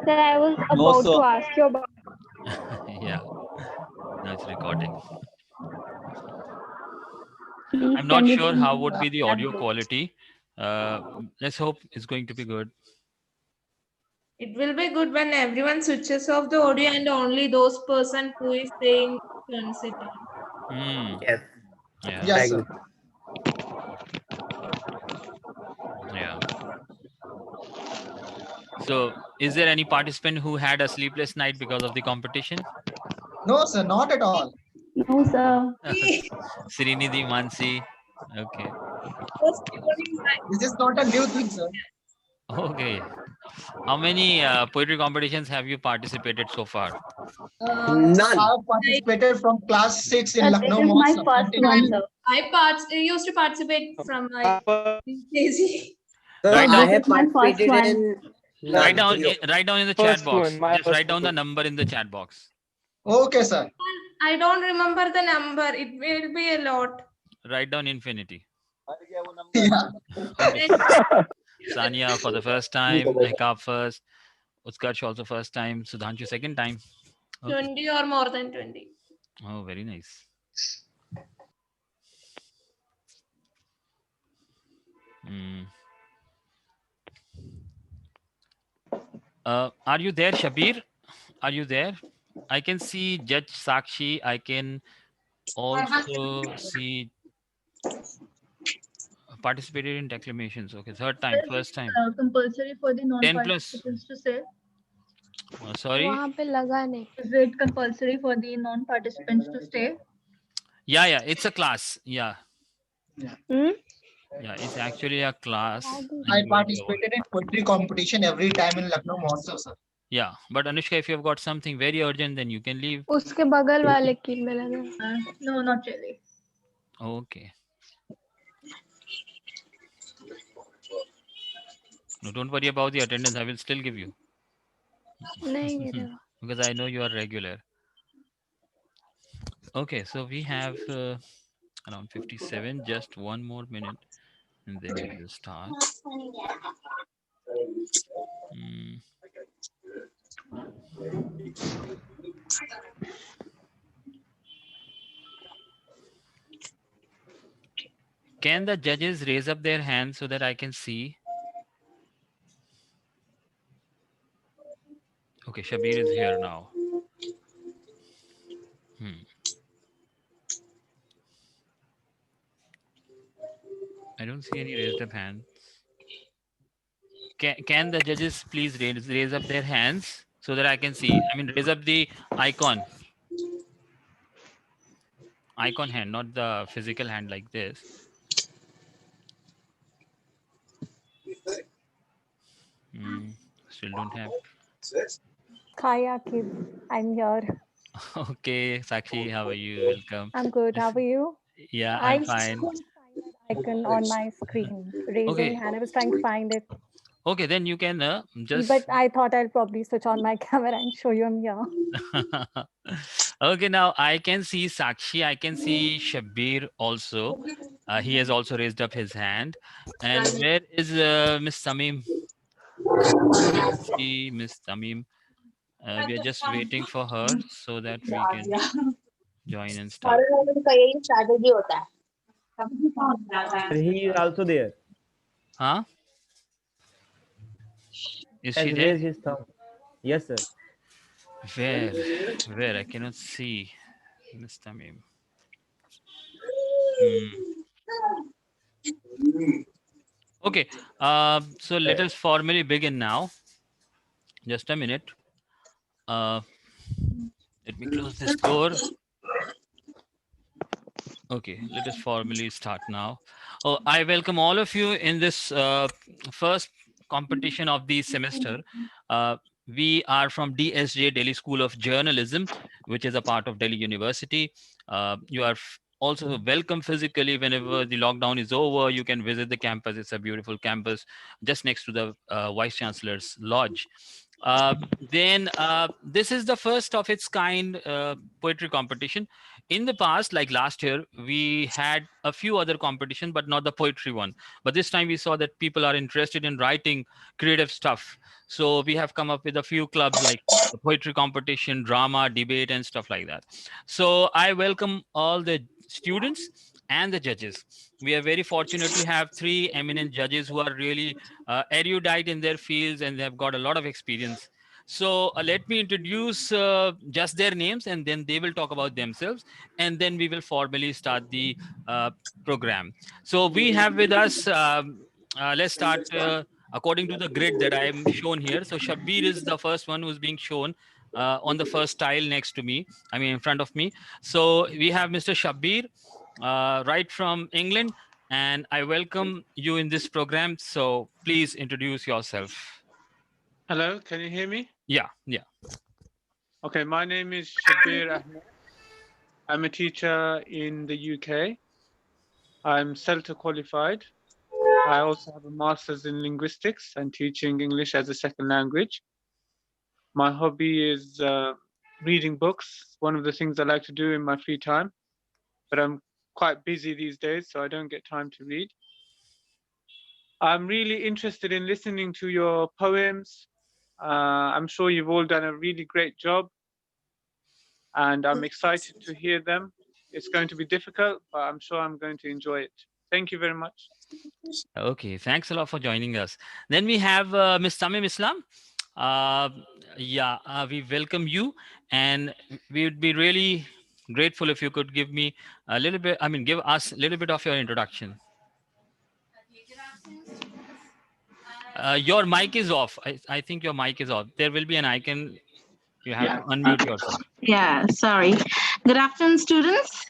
That I was No, about sir. to ask you about. Yeah, now it's recording. Please I'm not send it sure to how me. would be the audio quality. Let's hope it's going to be good. It will be good when everyone switches off the audio and only those person who is saying turns it on. Hmm. Yes. Yeah. Yes, I sir. agree. Yeah. So, is there any participant who had a sleepless night because of the competition? No, sir, not at all. No, sir. Srinidhi, Mansi. Okay. Just during This is not a new thing, sir. Okay. How many poetry competitions have you participated so far? I None. have participated from class 6 in Sir, Lucknow this is my Mahotsav first until one, sir. I used to participate from my KG. Sir, Write I down. This have is my first participated one. in Write none. down. Zero. Write down in the chat First box. one, my Just write first down the one. number in the chat box. Okay, sir. I don't remember the number. It will be a lot. Write down infinity. Yeah. Okay. Sania for the first time. Hekab first. Utkarsh also first time. Sudhanshu second time. Okay. 20 or more than 20. Oh, very nice. Hmm. Are you there, Shabir? Are you there? I can see Judge Sakshi. I can also see participated in declamations. Okay, third time, first time. Compulsory for the 10 plus. non-participants to say. Sorry. वहाँ पे लगा नहीं. Is it compulsory for the non-participants to stay? Yeah, it's a class. Yeah, Hmm? yeah, it's actually a class. I participated in poetry competition every time in Lucknow Mahotsav, sir. Yeah, but Anushka, if you've got something very urgent, then you can leave. उसके बगल वाले की में लगा. No, not really. Okay. No, don't worry about the attendance. I will still give you नहीं गिरेगा. because I know you are regular. Okay, so we have around 57. Just one more minute, and then we will start. Hmm. Can the judges raise up their hands so that I can see? Okay, Shabir is here now. I don't see any raised up hands. Can the judges please raise up their hands so that I can see? I mean, raise up the icon. Icon hand, not the physical hand like this. Still don't have. Hi, Akib. I'm here. Okay, Sakshi, how are you? Welcome. I'm good. How are you? Yeah, I I'm fine. couldn't find that icon on my screen. Raising Okay. hand. I was trying to find it. Okay, then you can just. But I thought I'll probably switch on my camera and show you I'm here. Okay, now I can see Sakshi. I can see Shabir also. He has also raised up his hand. And where is Miss Tamim? See Miss Tamim. We are just waiting for her so that we can join and start. strategy होता है. He is also there. Huh? Is Has she there? raised his thumb. Yes, sir. Where? I cannot see Miss Tamim. Okay. So let us formally begin now. Just a minute. Let me close this door. Okay, let us formally start now. Oh, I welcome all of you in this first competition of the semester. We are from DSJ, Delhi School of Journalism, which is a part of Delhi University. You are also welcome physically whenever the lockdown is over. You can visit the campus. It's a beautiful campus just next to the Vice Chancellor's lodge. Then this is the first of its kind poetry competition. In the past, like last year, we had a few other competition, but not the poetry one. But this time we saw that people are interested in writing creative stuff. So we have come up with a few clubs like the poetry competition, drama, debate, and stuff like that. So I welcome all the students and the judges. We are very fortunate to have three eminent judges who are really erudite in their fields, and they have got a lot of experience. So let me introduce just their names, and then they will talk about themselves, and then we will formally start the program. So we have with us, let's start according to the grid that I am shown here. So Shabbir is the first one who's being shown on the first tile next to me, I mean in front of me. So we have Mr. Shabbir, right from England, and I welcome you in this program. So please introduce yourself. Hello, can you hear me? Yeah. Okay, my name is Shabbir Ahmed. I'm a teacher in the UK. I'm CELTA qualified. I also have a master's in linguistics and teaching English as a second language. My hobby is reading books, one of the things I like to do in my free time, but I'm quite busy these days, so I don't get time to read. I'm really interested in listening to your poems. I'm sure you've all done a really great job, and I'm excited to hear them. It's going to be difficult, but I'm sure I'm going to enjoy it. Thank you very much. Okay, thanks a lot for joining us. Then we have Ms. Tamim Islam. We welcome you, and we would be really grateful if you could give me a little bit, give us a little bit of your introduction. Your mic is off. I think your mic is off. There will be an icon. You have to unmute yourself. Yeah, sorry. Good afternoon, students.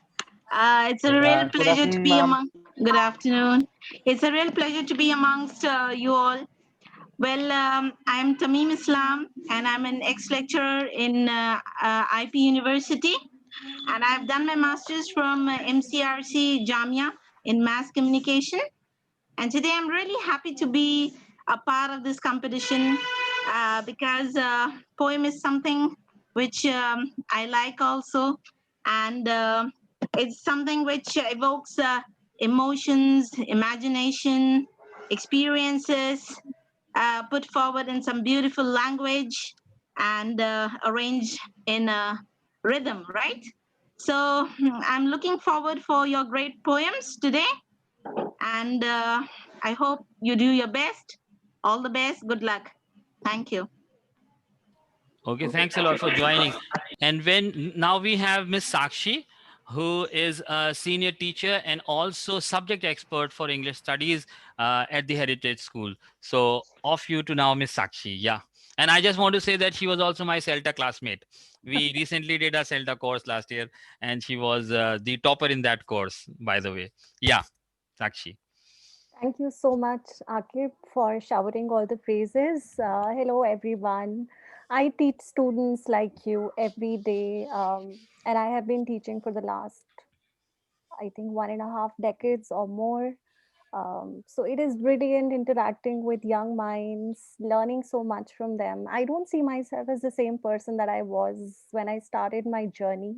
It's a real pleasure to be among. Good afternoon. It's a real pleasure to be amongst you all. Well, I'm Tamim Islam, and I'm an ex-lecturer in IP University, and I've done my master's from MCRC Jamia in mass communication. And today I'm really happy to be a part of this competition because poem is something which I like also, and it's something which evokes emotions, imagination, experiences, put forward in some beautiful language and arranged in a rhythm, right? So I'm looking forward for your great poems today, and I hope you do your best. All the best. Good luck. Thank you. Okay, thanks a lot for joining. And now we have Miss Sakshi, who is a senior teacher and also subject expert for English studies at the Heritage School. So off you to now, Miss Sakshi. Yeah. And I just want to say that she was also my CELTA classmate. We recently did a CELTA course last year, and she was the topper in that course, by the way. Yeah, Sakshi. Thank you so much, Akib, for showering all the praises. Hello, everyone. I teach students like you every day, and I have been teaching for the last, I think, 1.5 decades or more. So it is brilliant interacting with young minds, learning so much from them. I don't see myself as the same person that I was when I started my journey.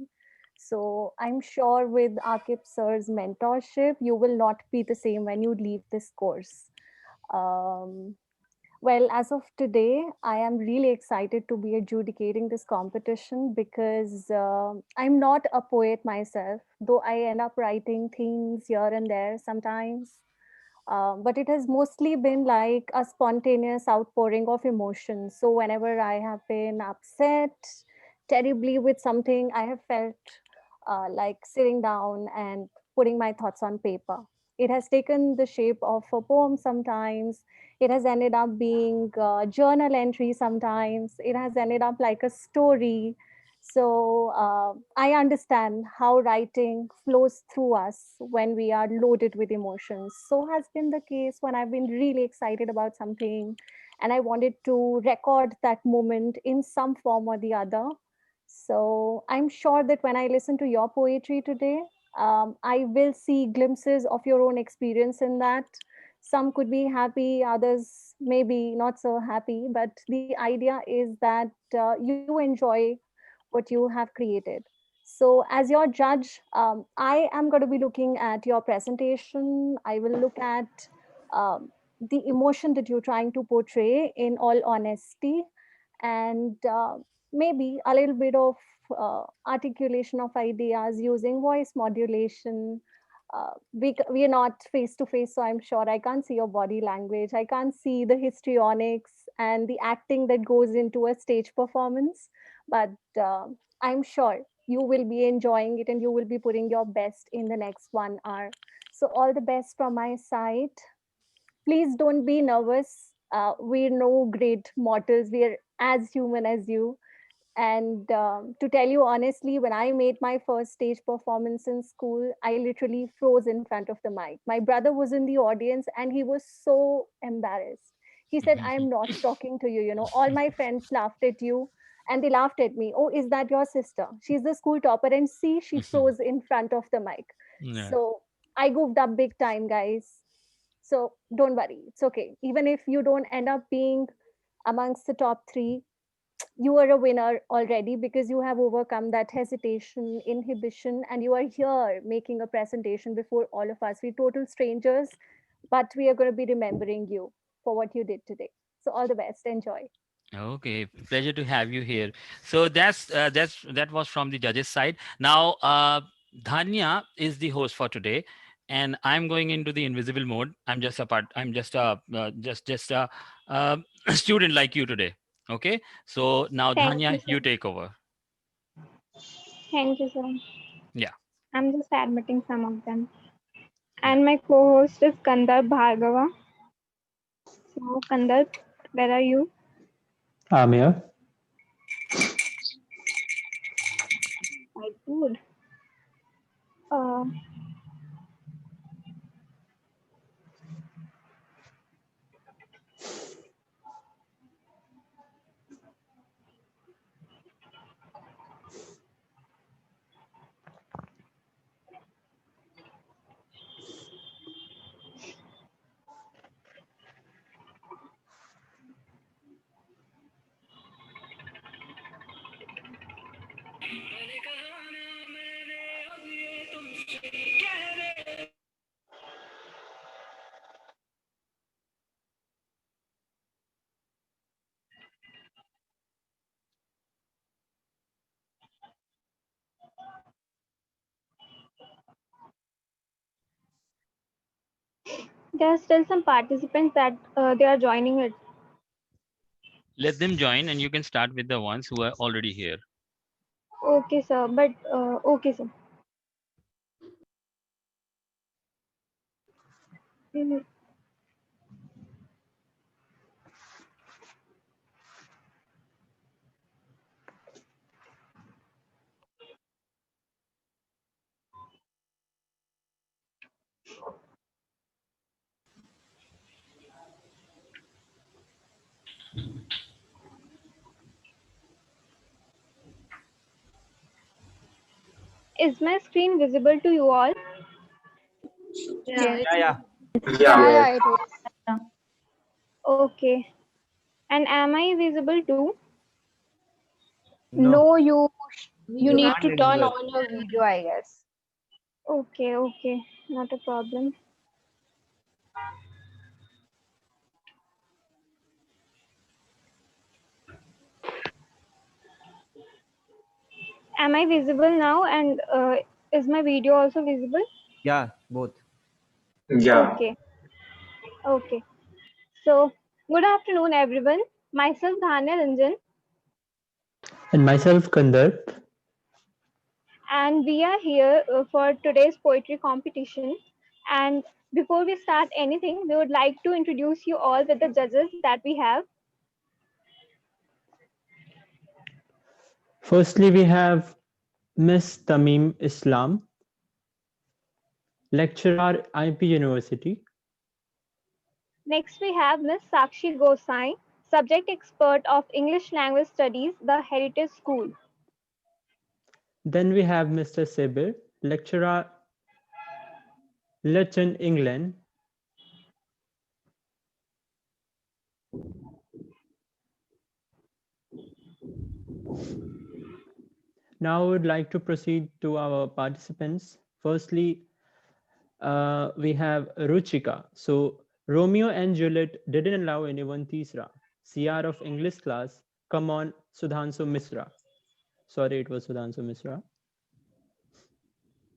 So I'm sure with Akib sir's mentorship, you will not be the same when you leave this course. Well, as of today, I am really excited to be adjudicating this competition because I'm not a poet myself, though I end up writing things here and there sometimes. But it has mostly been like a spontaneous outpouring of emotions. So whenever I have been upset terribly with something, I have felt like sitting down and putting my thoughts on paper. It has taken the shape of a poem sometimes. It has ended up being a journal entry sometimes. It has ended up like a story. So I understand how writing flows through us when we are loaded with emotions. So has been the case when I've been really excited about something and I wanted to record that moment in some form or the other. So I'm sure that when I listen to your poetry today, I will see glimpses of your own experience in that. Some could be happy, others maybe not so happy, but the idea is that you enjoy what you have created. So as your judge, I am going to be looking at your presentation. I will look at um, the emotion that you're trying to portray in all honesty, and maybe a little bit of articulation of ideas using voice modulation. We are not face to face, so I'm sure I can't see your body language. I can't see the histrionics and the acting that goes into a stage performance, but I'm sure you will be enjoying it and you will be putting your best in the next 1 hour. So all the best from my side. Please don't be nervous. We're no great mortals. We're as human as you. And to tell you honestly, when I made my first stage performance in school, I literally froze in front of the mic. My brother was in the audience and he was so embarrassed. He said, I'm not talking to you. You know, all my friends laughed at you and they laughed at me. Oh, is that your sister? She's the school topper. And see, she froze in front of the mic. Yeah. So I goofed up big time, guys. So don't worry. It's okay. Even if you don't end up being amongst the top 3, you are a winner already because you have overcome that hesitation, inhibition, and you are here making a presentation before all of us. We're total strangers, but we are going to be remembering you for what you did today. So all the best. Enjoy. Okay, pleasure to have you here. So that was from the judges side. Now Dhanya is the host for today, and I'm going into the invisible mode. I'm just a part. I'm just a just a student like you today. Okay, so now Thank Dhanya, you, you sir. take over. Thank you, sir. Yeah. I'm just admitting some of them. And my co-host is Kandar Bhargava. So, Kandar, where are you? I'm here. Quite good. Uh, there are still some participants that they are joining it. Let them join, and you can start with the ones who are already here. Okay, sir. But okay, sir. Mhm. Is my screen visible to you all? Yeah. Yeah. Yeah, it is. Okay. And am I visible too? No. You You need can't to turn visible. on your video, I guess. Okay, not a problem. Am I visible now? And is my video also visible? Yeah, both. Okay. So, good afternoon, everyone. Myself, Dhanya Ranjan, And myself, Kandar. and we are here for today's poetry competition. And before we start anything, we would like to introduce you all with the judges that we have. Firstly, we have Miss Tamim Islam, lecturer, IP University. Next, we have Ms. Sakshi Gosai, subject expert of English Language Studies, the Heritage School. Then we have Mr. Sebir, lecturer, Luton, England. Now I would like to proceed to our participants. Firstly, we have Ruchika. So Romeo and Juliet didn't allow anyone Tisra. CR of English class. Come on, Sudhanshu Misra. Sorry, it was Sudhanshu Misra.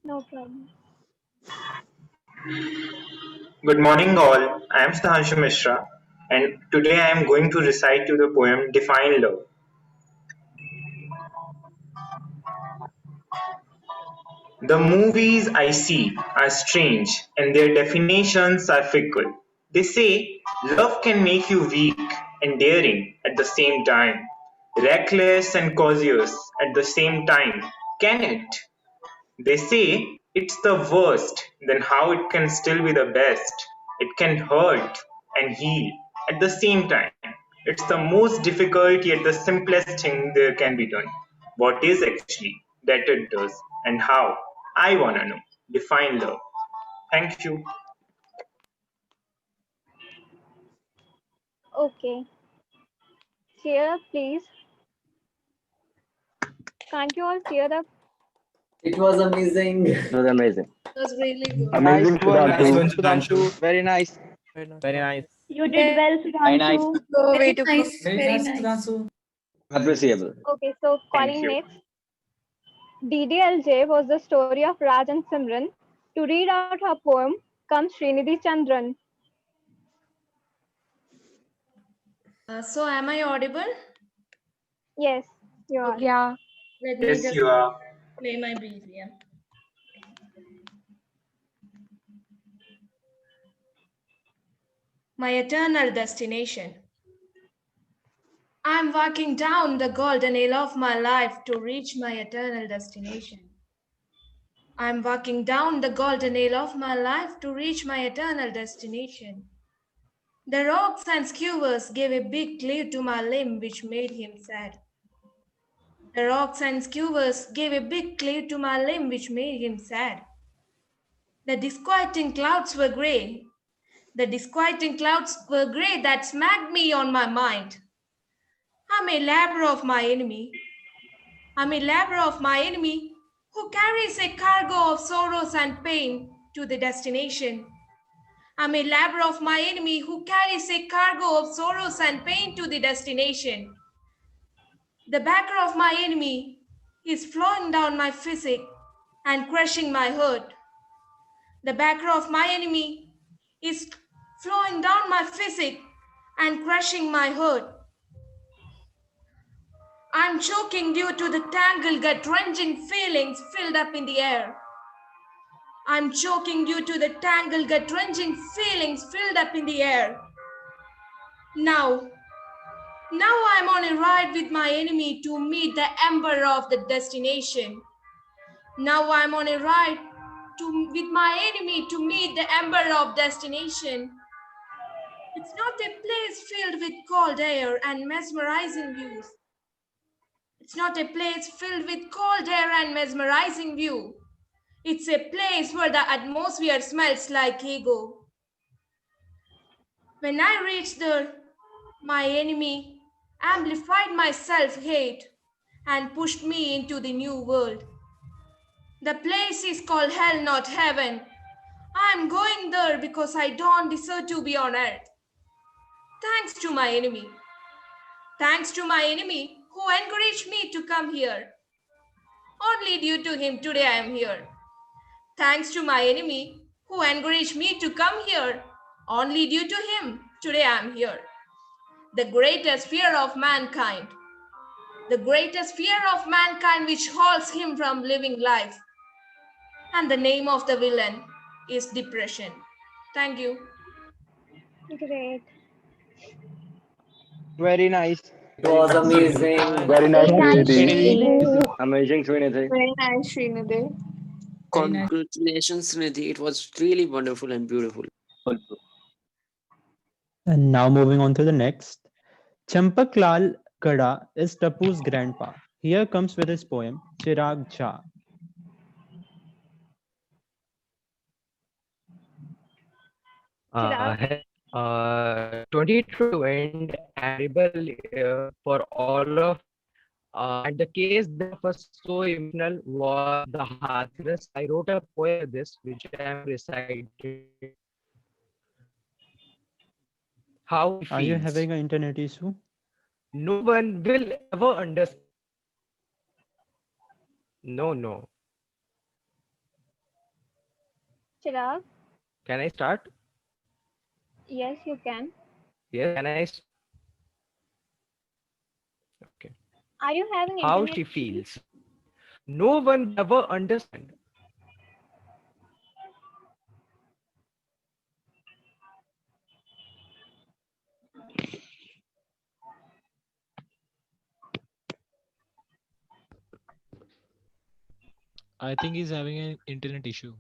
No problem. Good morning all, I am Sudhanshu Mishra and today I am going to recite you the poem Define Love. The movies I see are strange and their definitions are fickle. They say love can make you weak and daring at the same time, reckless and cautious at the same time. Can it? They say it's the worst, then how it can still be the best? It can hurt and heal at the same time. It's the most difficult yet the simplest thing there can be done. What is actually that it does and how? I wanna know. Define love. Thank you. Okay. Cheer up, please. Can't you all cheer up? It was amazing. It was amazing. It was really good. Amazing, Nice one, Sudhanshu. Sudhanshu. Very nice. Very nice. You did well, Very nice. Sudhanshu. Very nice. Very nice. Appreciable. Okay, so calling next. DDLJ was the story of Raj and Simran. To read out her poem comes Srinidhi Chandran. So am I audible? Yes, you are. Yeah. Let me Yes, just you are. play my BGM. My eternal destination. I'm walking down the golden hill of my life to reach my eternal destination. I'm walking down the golden hill of my life to reach my eternal destination. The rocks and skewers gave a big cleave to my limb which made him sad. The rocks and skewers gave a big cleave to my limb which made him sad. The disquieting clouds were grey. The disquieting clouds were grey that smacked me on my mind. I'm a laborer of my enemy. I'm a laborer of my enemy who carries a cargo of sorrows and pain to the destination. I'm a laborer of my enemy who carries a cargo of sorrows and pain to the destination. The backer of my enemy is flowing down my physique and crushing my heart. The backer of my enemy is flowing down my physique and crushing my heart. I'm choking due to the tangled, gut-wrenching feelings filled up in the air. I'm choking due to the tangled, gut-wrenching feelings filled up in the air. Now I'm on a ride with my enemy to meet the ember of the destination. Now I'm on a ride with my enemy to meet the ember of destination. It's not a place filled with cold air and mesmerizing views. It's not a place filled with cold air and mesmerizing view. It's a place where the atmosphere smells like ego. When I reached there, my enemy amplified my self-hate and pushed me into the new world. The place is called hell, not heaven. I'm going there because I don't deserve to be on earth. Thanks to my enemy. Thanks to my enemy who encouraged me to come here. Only due to him today I am here. Thanks to my enemy who encouraged me to come here. Only due to him today I am here. The greatest fear of mankind. The greatest fear of mankind which halts him from living life. And the name of the villain is depression. Thank you. Great. Very nice. It was amazing. Very nice, Srinidhi. Amazing, Srinidhi. Very nice, Srinidhi. Congratulations, Nidhi. It was really wonderful and beautiful. And now moving on to the next. Champak Lal Gada is Tapu's grandpa. Here comes with his poem, Chirag Jha. Chirag? 2020 went terrible for all of And the case that was so emotional was the Hathras. I wrote a poem this which I am reciting. How he Are you feels. having an internet issue? No one will ever understand. No. Chirag, Can I start? yes, you can. Yes. Can I? Okay. Are you having How internet she issue? feels. No one will ever understand. I think he's having an internet issue.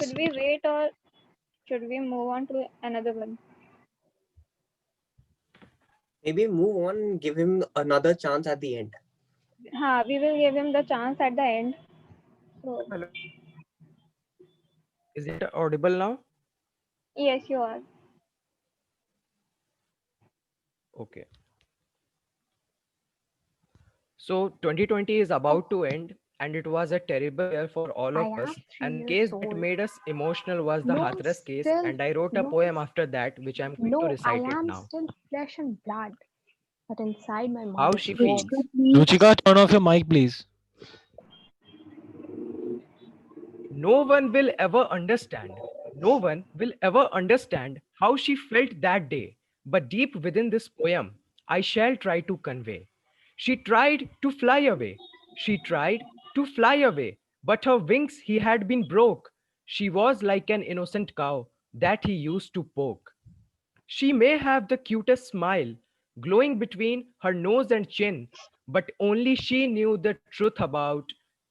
Should we wait or should we move on to another one? Maybe move on, give him another chance at the end. We will give him the chance at the end. So, Hello. Is it audible now? yes, you are. Okay. So 2020 is about to end, and it was a terrible year for all I of am us. 3 And years case that old. made us emotional was the No, Hathras case, still, and I wrote a no, poem after that, which I'm going to no, I recite it am now. still flesh and blood, but inside my How mother's she womb. feels. Ruchika, turn off your mic, please. No one will ever understand. No one will ever understand how she felt that day. But deep within this poem, I shall try to convey. She tried to fly away. She tried to fly away. But her wings he had been broke. She was like an innocent cow that he used to poke. She may have the cutest smile glowing between her nose and chin, but only she knew the truth about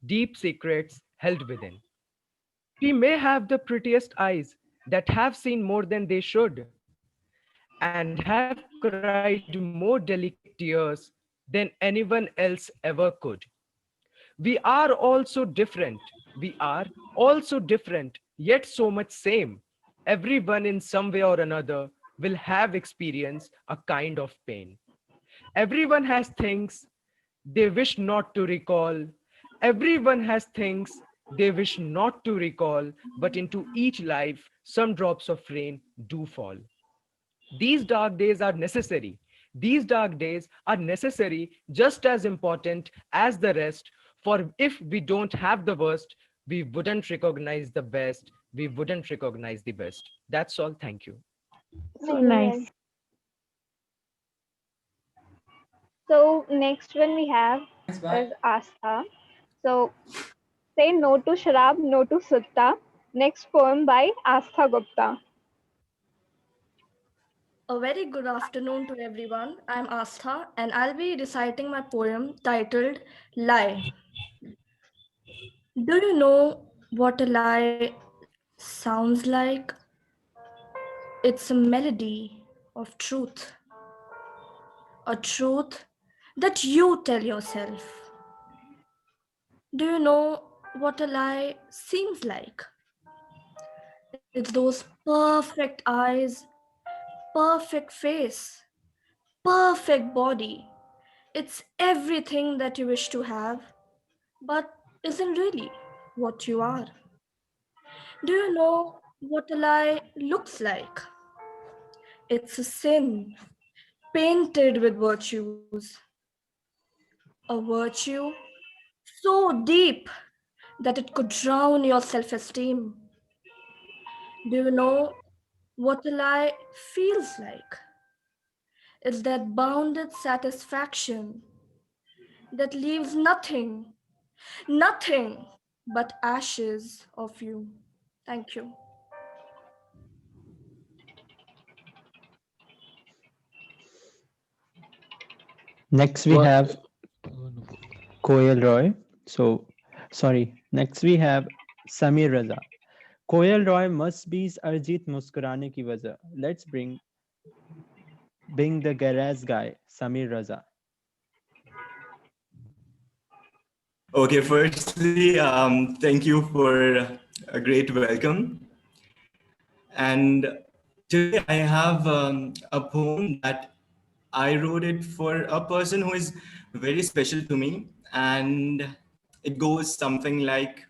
deep secrets held within. She may have the prettiest eyes that have seen more than they should, and have cried more delicate tears than anyone else ever could. We are all so different. We are all so different, yet so much same. Everyone in some way or another will have experienced a kind of pain. Everyone has things they wish not to recall. Everyone has things they wish not to recall, but into each life, some drops of rain do fall. These dark days are necessary. These dark days are necessary, just as important as the rest. For if we don't have the worst, we wouldn't recognize the best. We wouldn't recognize the best. That's all. Thank you. So nice. So next one we have is Astha. So say no to Sharab, no to Sutta. Next poem by Astha Gupta. A very good afternoon to everyone. I'm Astha and I'll be reciting my poem titled Lie. Do you know what a lie sounds like? It's a melody of truth. A truth that you tell yourself. Do you know what a lie seems like? It's those perfect eyes, perfect face, perfect body. It's everything that you wish to have, but isn't really what you are. Do you know what a lie looks like? It's a sin painted with virtues. A virtue so deep that it could drown your self-esteem. Do you know what a lie feels like? It's that bounded satisfaction that leaves nothing but ashes of you. Thank you. Next we have Koyal Roy. Next we have Samir Raza. Koyal Roy must be Arjit Muskurane ki wajah. Let's bring the garage guy, Samir Raza. Okay, firstly, thank you for a great welcome. And Today I have a poem that I wrote it for a person who is very special to me, and it goes something like,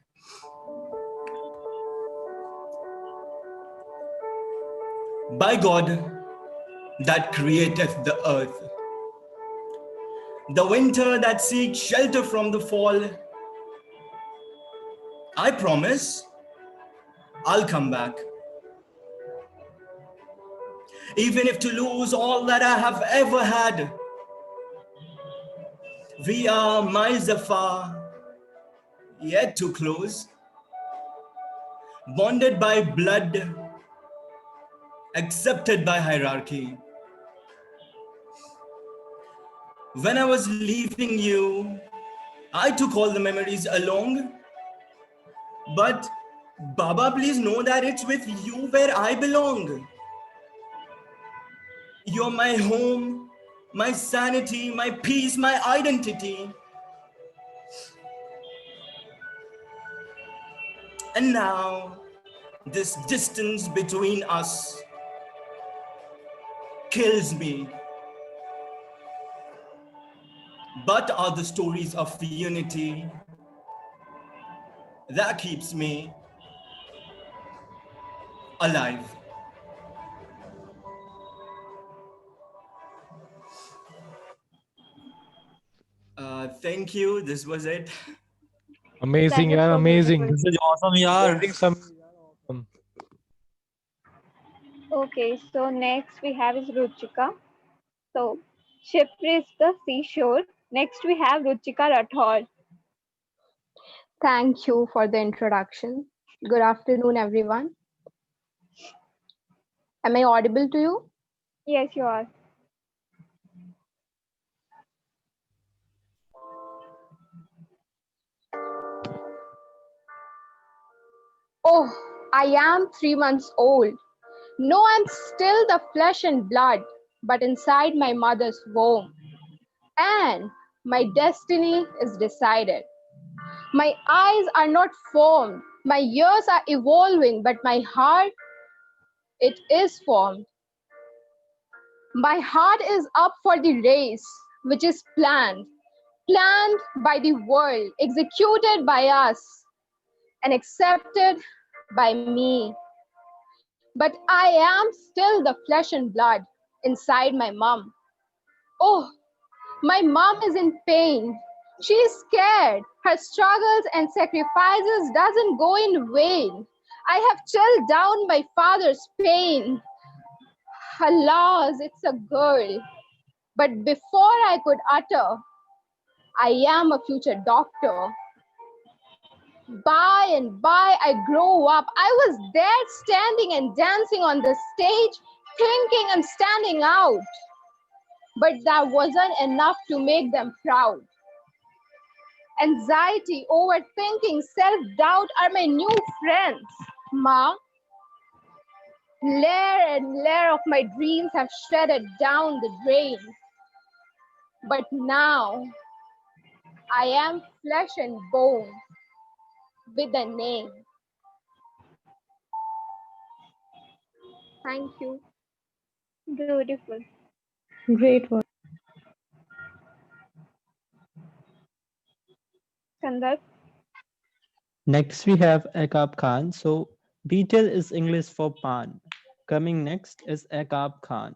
by God that createth the earth, the winter that seeks shelter from the fall, I promise I'll come back. Even if to lose all that I have ever had. We are miles afar, yet too close, bonded by blood, accepted by hierarchy. When I was leaving you, I took all the memories along. But Baba, please know that it's with you where I belong. You're my home, my sanity, my peace, my identity. And now, this distance between us kills me. But are the stories of unity that keeps me alive. Thank you. This was it. Amazing, That is yaar, so amazing. beautiful. This is awesome, yaar. Awesome. Okay, so next we have is Ruchika. So ship is the seashore. Next we have Ruchika Rathod. Thank you for the introduction. Good afternoon, everyone. Am I audible to you? Yes, you are. Oh, I am 3 months old. No, I'm still the flesh and blood, but inside my mother's womb. And my destiny is decided. My eyes are not formed. My ears are evolving, but my heart, it is formed. My heart is up for the race, which is planned by the world, executed by us, and accepted by me. But I am still the flesh and blood inside my mom. Oh, my mom is in pain. She is scared. Her struggles and sacrifices doesn't go in vain. I have chilled down my father's pain. Alas, it's a girl. But before I could utter, I am a future doctor. By and by, I grow up. I was there standing and dancing on the stage, thinking I'm standing out. But that wasn't enough to make them proud. Anxiety, overthinking, self-doubt are my new friends. Ma, layer and layer of my dreams have shredded down the drain. But now, I am flesh and bone with a name. Thank you. Beautiful. Great work. Sandar. Next, we have Ekab Khan. So, Beetle is English for pan. Coming next is Ekab Khan.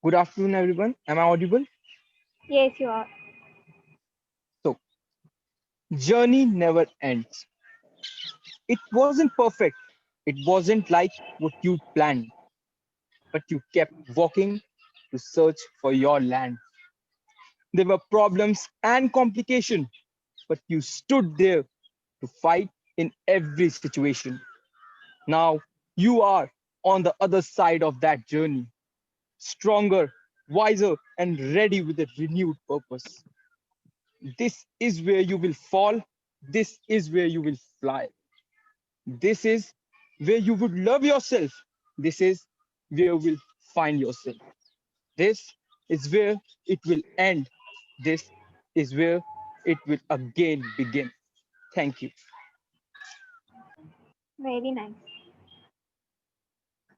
Good afternoon, everyone. Am I audible? Yes, you are. So, journey never ends. It wasn't perfect. It wasn't like what you planned, but you kept walking to search for your land. There were problems and complication, but you stood there to fight in every situation. Now you are on the other side of that journey, stronger, wiser, and ready with a renewed purpose. This is where you will fall. This is where you will fly. This is where you would love yourself. This is where you will find yourself. This is where it will end. This is where it will again begin. Thank you. Very nice.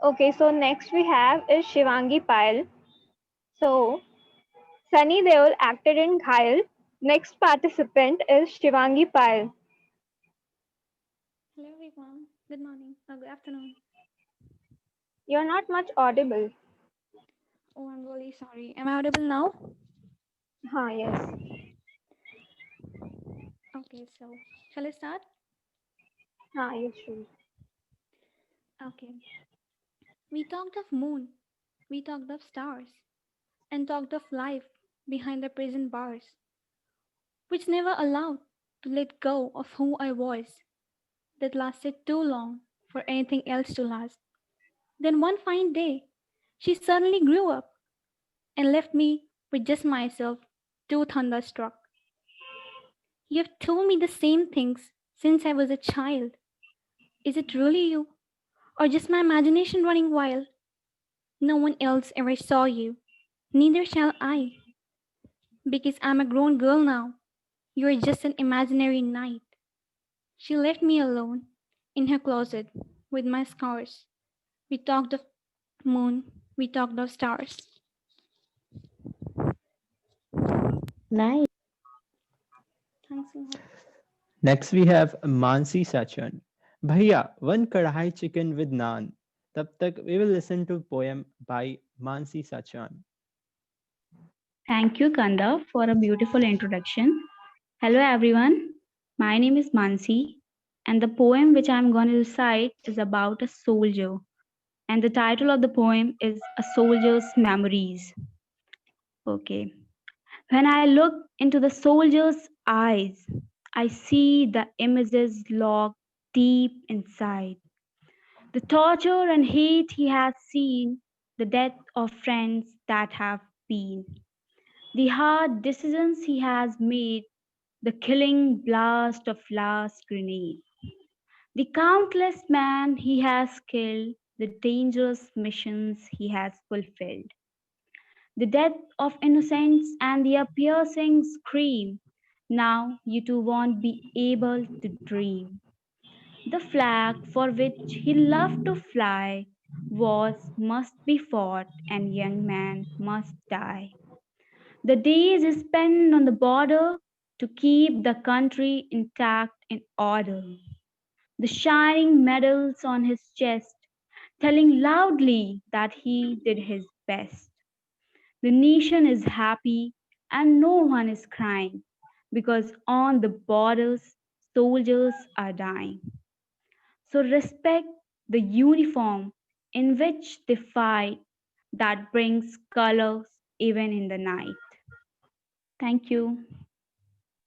Okay, so next we have is Shivangi Payal. So Sunny Deol acted in Ghayal. Next participant is Shivangi Payal. Hello everyone. Good morning or good afternoon. You're not much audible. Oh, I'm really sorry. Am I audible now? Yes. Okay, so shall I start? Yes, sure. Okay. We talked of moon, we talked of stars, and talked of life behind the prison bars, which never allowed to let go of who I was, that lasted too long for anything else to last. Then one fine day, she suddenly grew up and left me with just myself, too thunderstruck. You have told me the same things since I was a child. Is it really you, or just my imagination running wild? No one else ever saw you, neither shall I, because I'm a grown girl now. You are just an imaginary knight. She left me alone in her closet with my scars. We talked of moon, we talked of stars. Nice. Thanks a lot. Next we have Mansi Sachan. Bhaiya, one kadhai chicken with naan. Tab tak we will listen to poem by Mansi Sachan. Thank you, Kanda, for a beautiful introduction. Hello, everyone. My name is Mansi, and the poem which I'm going to recite is about a soldier. And the title of the poem is A Soldier's Memories. Okay. When I look into the soldier's eyes, I see the images locked deep inside. The torture and hate he has seen, the death of friends that have been, the hard decisions he has made, the killing blast of last grenade, the countless men he has killed, the dangerous missions he has fulfilled, the death of innocents and their piercing scream. Now you too won't be able to dream. The flag for which he loved to fly was must be fought and young men must die. The days he spent on the border to keep the country intact in order. The shining medals on his chest, telling loudly that he did his best. The nation is happy and no one is crying because on the borders soldiers are dying. So respect the uniform in which they fight that brings colors even in the night. Thank you.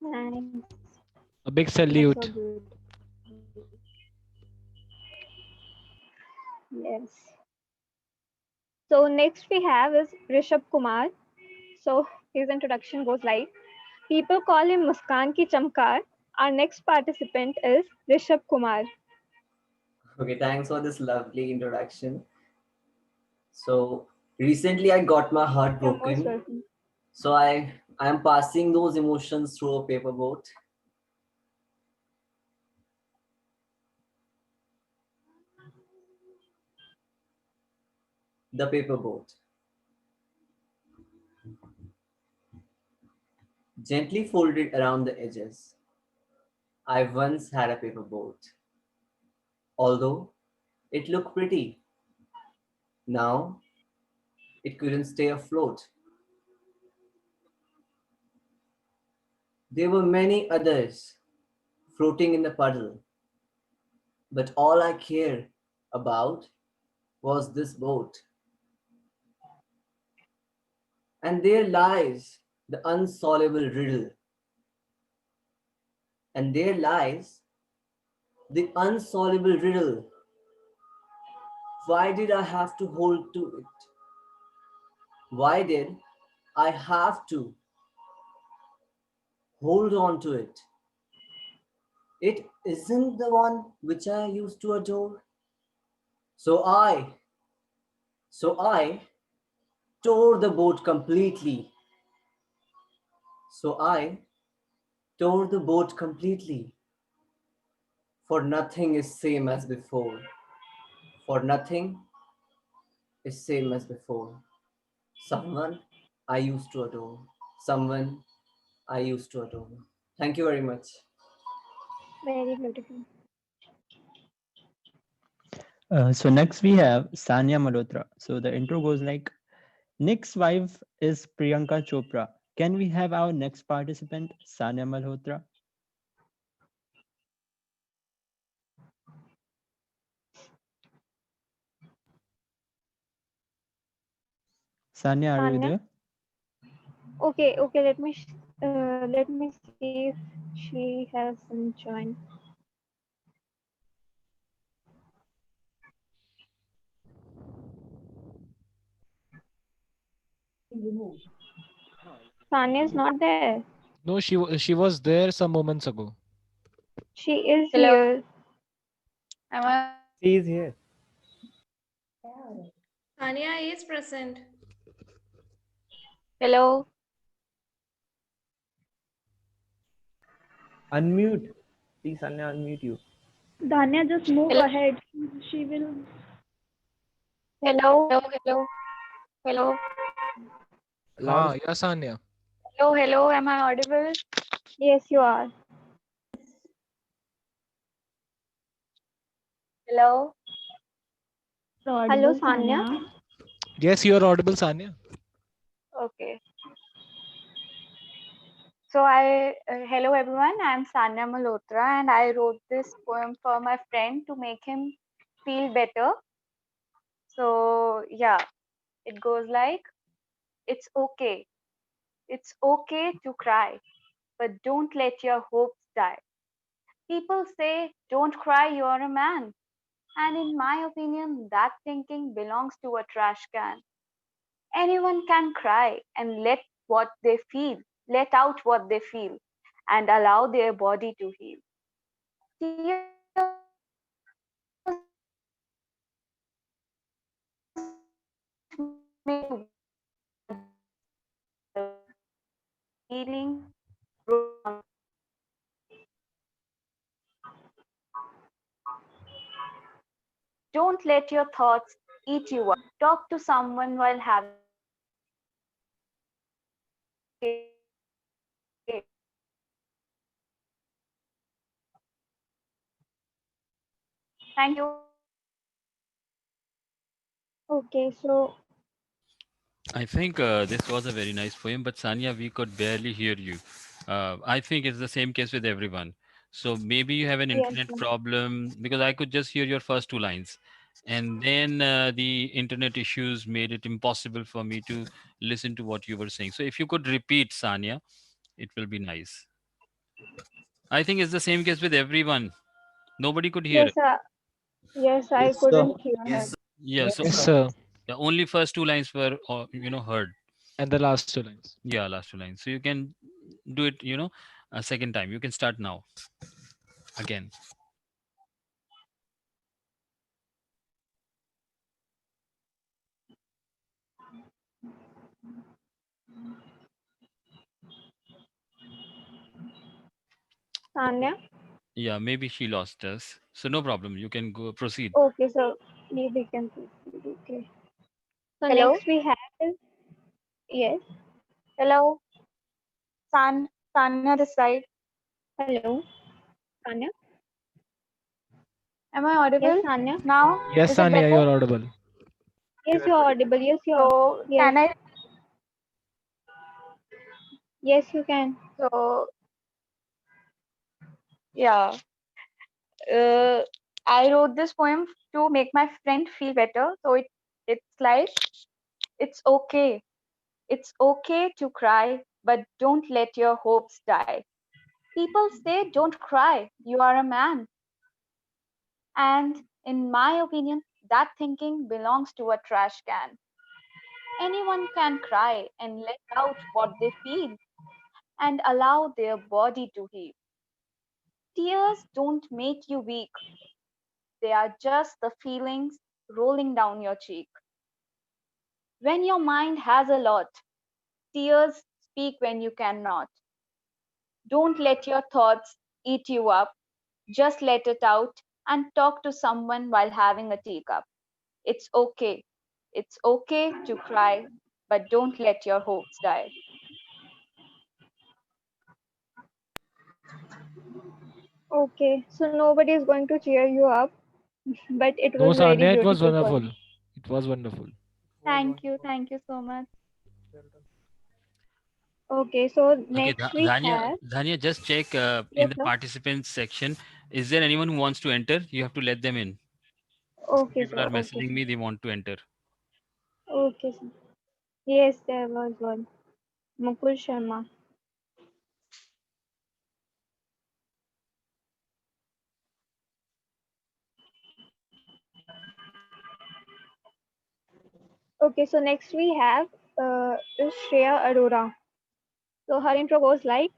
Nice. A big That's so salute. good. Yes. So next we have is Rishabh Kumar. So his introduction goes like, people call him Muskan ki Chamkar. Our next participant is Rishabh Kumar. Okay, thanks for this lovely introduction. So recently I got my heart You're most broken. welcome. So I am passing those emotions through a paper boat. The paper boat. Gently folded around the edges. I once had a paper boat. Although it looked pretty, now it couldn't stay afloat. There were many others floating in the puddle, but all I cared about was this boat. And there lies the unsolvable riddle. And there lies the unsolvable riddle. Why did I have to hold to it? Why did I have to hold on to it? It isn't the one which I used to adore. So I tore the boat completely. So I tore the boat completely. For nothing is same as before. For nothing is same as before. Someone I used to adore. Someone I used to adore. Thank you very much. Very beautiful. So next we have Sania Malhotra. So the intro goes like, Nick's wife is Priyanka Chopra. Can we have our next participant, Sania Malhotra? Sania, are you Sanya? there? Okay. Let me see if she hasn't joined. Sanya is not there. No, she was there some moments ago. She is Hello. here. Am I? She is here. Sania is present. Hello. Unmute. Please, Anya, unmute you. Danya, just move Hello. ahead. She will. Hello. Hello. Hello. Ah, yes, Anya. Hello. Hello. Am I audible? Yes, you are. Hello. Hello, Sanya. Yes, you are audible, Sanya. Okay. So hello everyone. I'm Sanya Malhotra, and I wrote this poem for my friend to make him feel better. So yeah, it goes like, it's okay. It's okay to cry, but don't let your hopes die. People say, don't cry, you're a man. And in my opinion, that thinking belongs to a trash can. Anyone can cry and let out what they feel, and allow their body to heal. Tears may healing. Don't let your thoughts eat you up. Talk to someone while having. Thank you. Okay, so I think this was a very nice poem, but Sanya, we could barely hear you. I think it's the same case with everyone. So maybe you have an yes, internet ma'am. problem, because I could just hear your first two lines. And then the internet issues made it impossible for me to listen to what you were saying. So if you could repeat, Sanya, it will be nice. I think it's the same case with everyone. Nobody could hear it. Yes, I Yes, sir. couldn't hear her. Yeah, so Yes, sir. the only first two lines were, heard. And the last two lines. Yeah, last two lines. So you can do it, a second time. You can start now again. Sanya? Yeah, maybe she lost us. So no problem. You can go proceed. Okay, so we can proceed. Okay. So Hello. next we have is, yes. Hello. Sanya this side. Hello, Sanya. Am I Yes, audible Sanya. now? Yes, Is it Sanya, you better? are audible. Yes, you're audible. Yes, So yes, can I? yes, you can. So yeah. Uh, I wrote this poem to make my friend feel better. So it's like, it's okay. It's okay to cry, but don't let your hopes die. People say, don't cry, you are a man. And in my opinion, that thinking belongs to a trash can. Anyone can cry and let out what they feel and allow their body to heal. Tears don't make you weak, they are just the feelings rolling down your cheek. When your mind has a lot, tears speak when you cannot. Don't let your thoughts eat you up. Just let it out and talk to someone while having a teacup. It's okay. It's okay to cry, but don't let your hopes die. Okay, so nobody is going to cheer you up, but it No, was very Sanya, it was beautiful poem. wonderful. It was wonderful. Thank you so much. Okay, so Okay, next we have, Dhanya, just check in yes, the sir. participants section. Is there anyone who wants to enter? You have to let them in. Okay, People sir. are Okay, messaging sir. me, they want to enter. Okay, sir. Yes, there was one. Mukul Sharma. Okay, so next we have is Shreya Arora. So her intro goes like,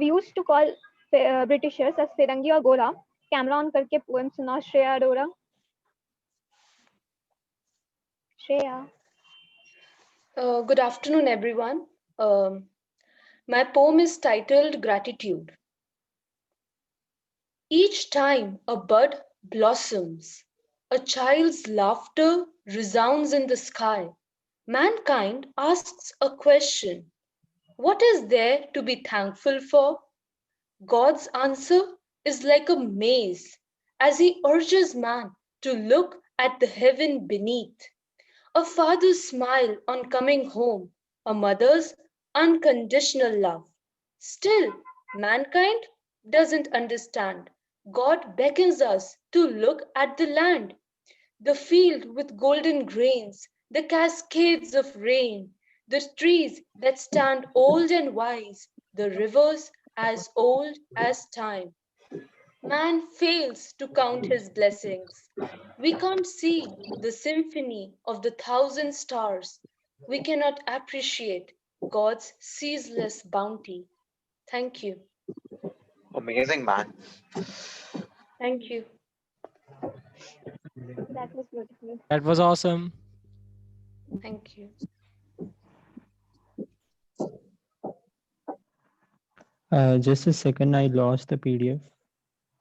we used to call Britishers as Firangi or Gola. Camera on करके poem सुनाओ Shreya Arora. Shreya. Good afternoon, everyone. My poem is titled Gratitude. Each time a bud blossoms, a child's laughter resounds in the sky, mankind asks a question: what is there to be thankful for? God's answer is like a maze as he urges man to look at the heaven beneath. A father's smile on coming home, a mother's unconditional love. Still, mankind doesn't understand. God beckons us to look at the land, the field with golden grains, the cascades of rain, the trees that stand old and wise, the rivers as old as time. Man fails to count his blessings. We can't see the symphony of the thousand stars. We cannot appreciate God's ceaseless bounty. Thank you. Amazing, man. Thank you. That was beautiful. That was awesome. Thank you. Just a second, I lost the PDF.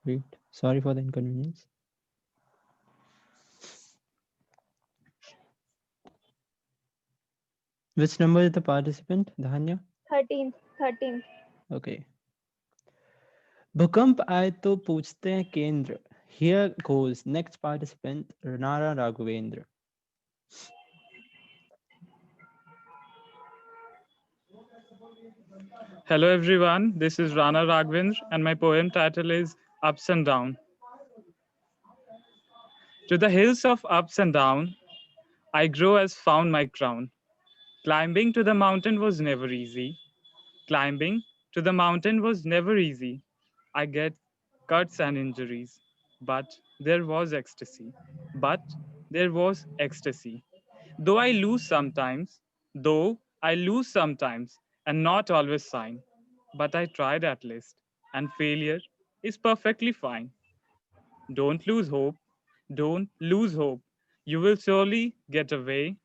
Wait, sorry for the inconvenience. Which number is the participant, Dhanya? 13th. 13th. Okay. भूकंप आए तो पूछते हैं केंद्र. Here goes next participant, Ranara Raghavendra. Hello everyone, this is Rana Raghavendra and my poem title is Ups and Down. To the hills of ups and down, I grow as found my crown. Climbing to the mountain was never easy. Climbing to the mountain was never easy. I get cuts and injuries, but there was ecstasy. But there was ecstasy. Though I lose sometimes, and not always sign, but I tried at least, and failure is perfectly fine. Don't lose hope. Don't lose hope. You will surely get away.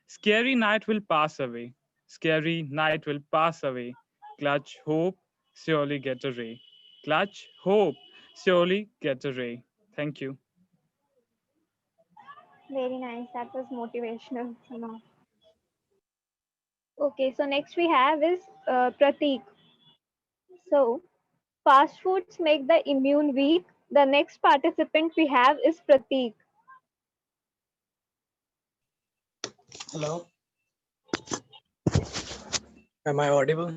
Scary night will pass away. Scary night will pass away. Clutch hope, surely get a ray. Clutch hope, surely get a ray. Thank you. Very nice. That was motivational. Okay, so next we have is Prateek. So, fast foods make the immune weak. The next participant we have is Prateek. Hello. Am I audible?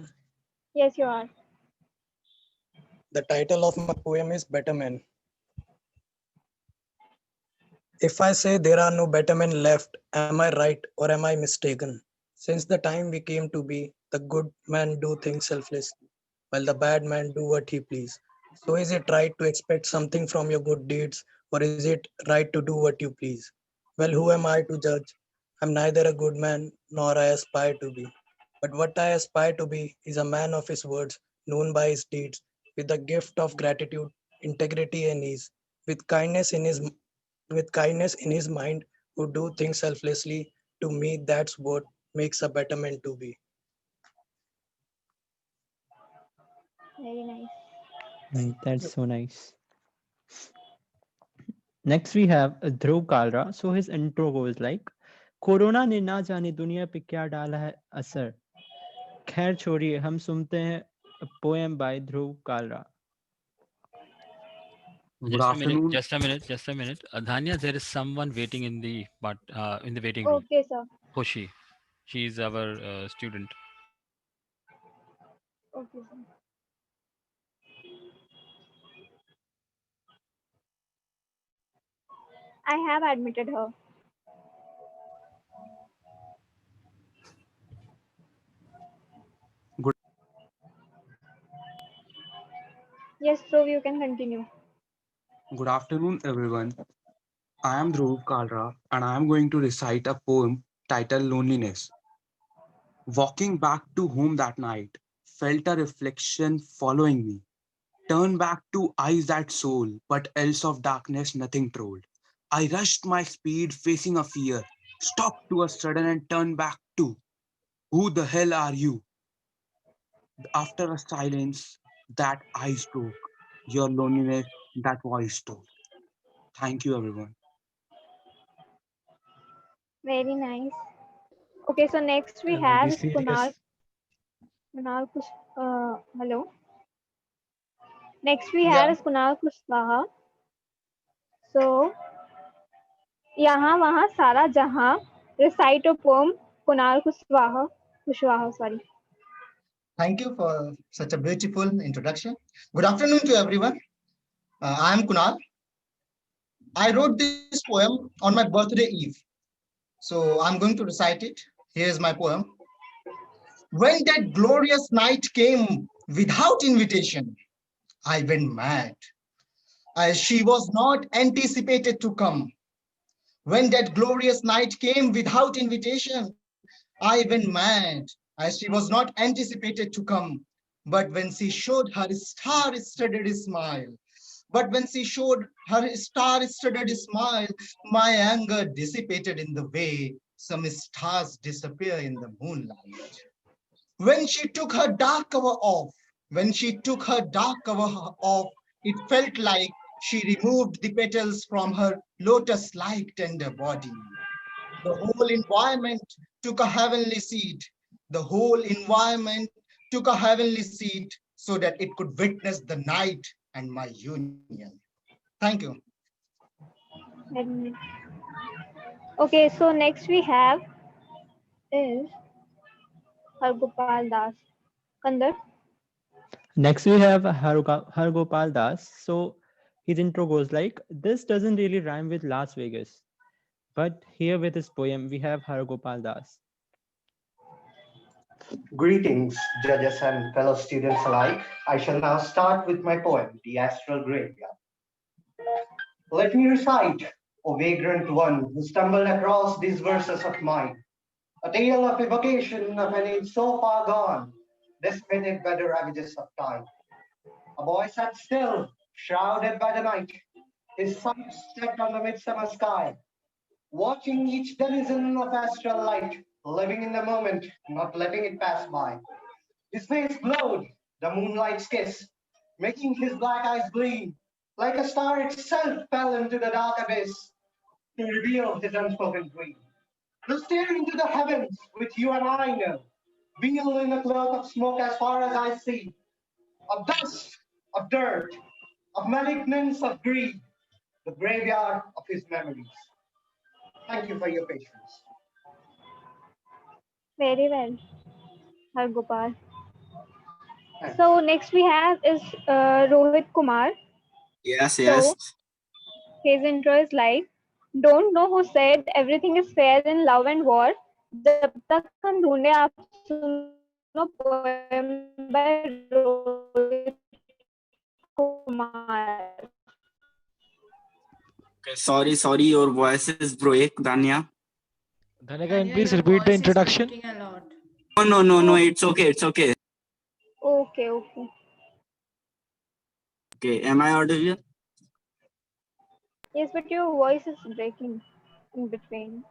Yes, you are. The title of my poem is Better Men. If I say there are no better men left, am I right or am I mistaken? Since the time we came to be, the good man do things selflessly, while the bad man do what he please. So is it right to expect something from your good deeds, or is it right to do what you please? Well, who am I to judge? I'm neither a good man nor I aspire to be. But what I aspire to be is a man of his words, known by his deeds, with the gift of gratitude, integrity, and ease, with kindness in his mind, who do things selflessly. To me, that's what makes a better man to be. Very nice. Right, that's so nice. Next we have Dhruv Kalra. So his intro goes like, corona ने ना जाने दुनिया पे क्या डाला है असर। खैर छोड़िए, हम सुनते हैं poem by Dhruv Kalra. Good afternoon. Just a minute. Dhanya, there is someone waiting in the waiting room. Okay, sir. Hoshi, she is our student. Okay, sir. I have admitted her. Good. Yes, so you can continue. Good afternoon, everyone. I am Dhruv Kalra, and I am going to recite a poem titled Loneliness. Walking back to home that night, felt a reflection following me. Turned back to eyes that soul, but else of darkness nothing told. I rushed my speed, facing a fear, stopped to a sudden and turned back to, who the hell are you? After a silence, that eyes broke. Your loneliness, that voice told. Thank you, everyone. Very nice. Okay, so next we I'm have very is serious. hello. Next we Yeah. have is Kunal Kushwaha. So, यहाँ वहाँ सारा जहाँ, recite a poem, Kunal Kushwaha, sorry. Thank you for such a beautiful introduction. Good afternoon to everyone. I am Kunal. I wrote this poem on my birthday eve. So I'm going to recite it. Here's my poem. When that glorious night came without invitation, I went mad, as she was not anticipated to come. When that glorious night came without invitation, I went mad, as she was not anticipated to come. But when she showed her star-studded smile, my anger dissipated in the way some stars disappear in the moonlight. When she took her dark cover off, it felt like she removed the petals from her lotus-like tender body. The whole environment took a heavenly seat. So that it could witness the night and my union. Thank you. Okay, so next we have is Hargopal Das. Kandar. Next we have Hargopal Das. So his intro goes like, this doesn't really rhyme with Las Vegas. But here with his poem, we have Hargopal Das. Greetings, judges and fellow students alike. I shall now start with my poem, The Astral Graveyard. Let me recite, O vagrant one who stumbled across these verses of mine, a tale of evocation of an age so far gone, decimated by the ravages of time. A boy sat still, shrouded by the night, his sight set on the midsummer sky, watching each denizen of astral light, living in the moment, not letting it pass by. His face glowed, the moonlight's kiss, making his black eyes gleam, like a star itself fell into the dark abyss to reveal his unspoken dream. To stare into the heavens, which you and I know, veiled in a cloak of smoke as far as I see, of dust, of dirt, of malignance, of greed, the graveyard of his memories. Thank you for your patience. Very well, Hargopal. So next we have is Rohit Kumar. Yes. So his intro is like, don't know who said everything is fair in love and war. जब तक हम ढूंढे आप सुनो poem by Rohit Kumar. Okay, sorry, your voice is break, Danya. Dhanya, can you please repeat the introduction? No, it's okay. Okay. Okay, am I audible? Yes, but your voice is breaking in between.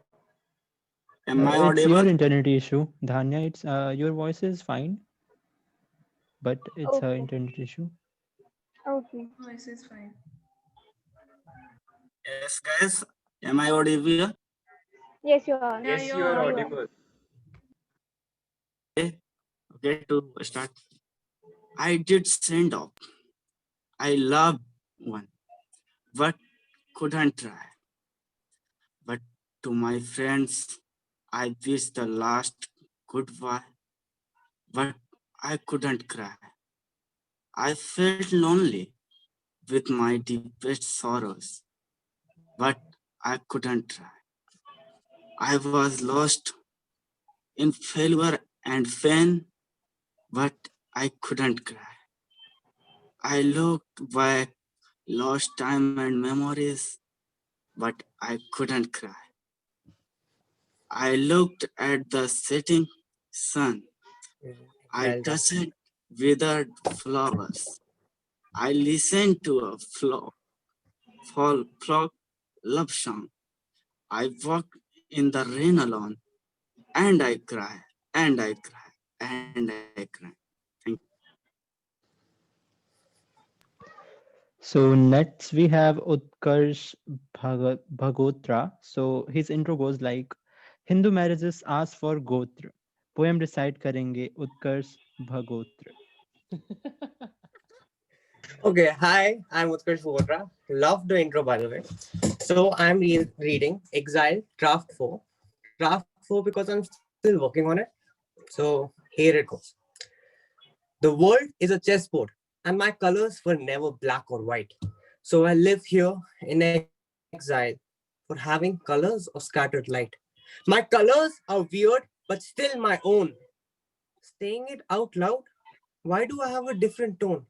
Am I It's your audible? internet issue. Dhanya, it's your voice is fine, but it's her Okay. internet issue. Okay. Voice is fine. Yes, guys. Am I audible? Yes, you are. Yeah, you are. Okay, to start. I did send off. I loved one, but couldn't try. But to my friends, I wished the last goodbye, but I couldn't cry. I felt lonely with my deepest sorrows, but I couldn't try. I was lost in failure and pain, but I couldn't cry. I looked back, lost time and memories, but I couldn't cry. I looked at the setting sun. I Well done. touched withered flowers. I listened to a flock love song. I walked in the rain alone, and I cried, and I cried, and I cried. Thank you. So next we have Utkarsh Bhagotra. So his intro goes like, Hindu marriages ask for Gotra. Poem recite karenge Utkarsh Bhagotra. Okay, hi, I'm Utkarsh Votra. Love the intro, by the way. So I'm reading Exile Draft 4. Draft 4 because I'm still working on it. So here it goes. The world is a chessboard, and my colors were never black or white. So I live here in exile for having colors of scattered light. My colors are weird, but still my own. Saying it out loud, why do I have a different tone?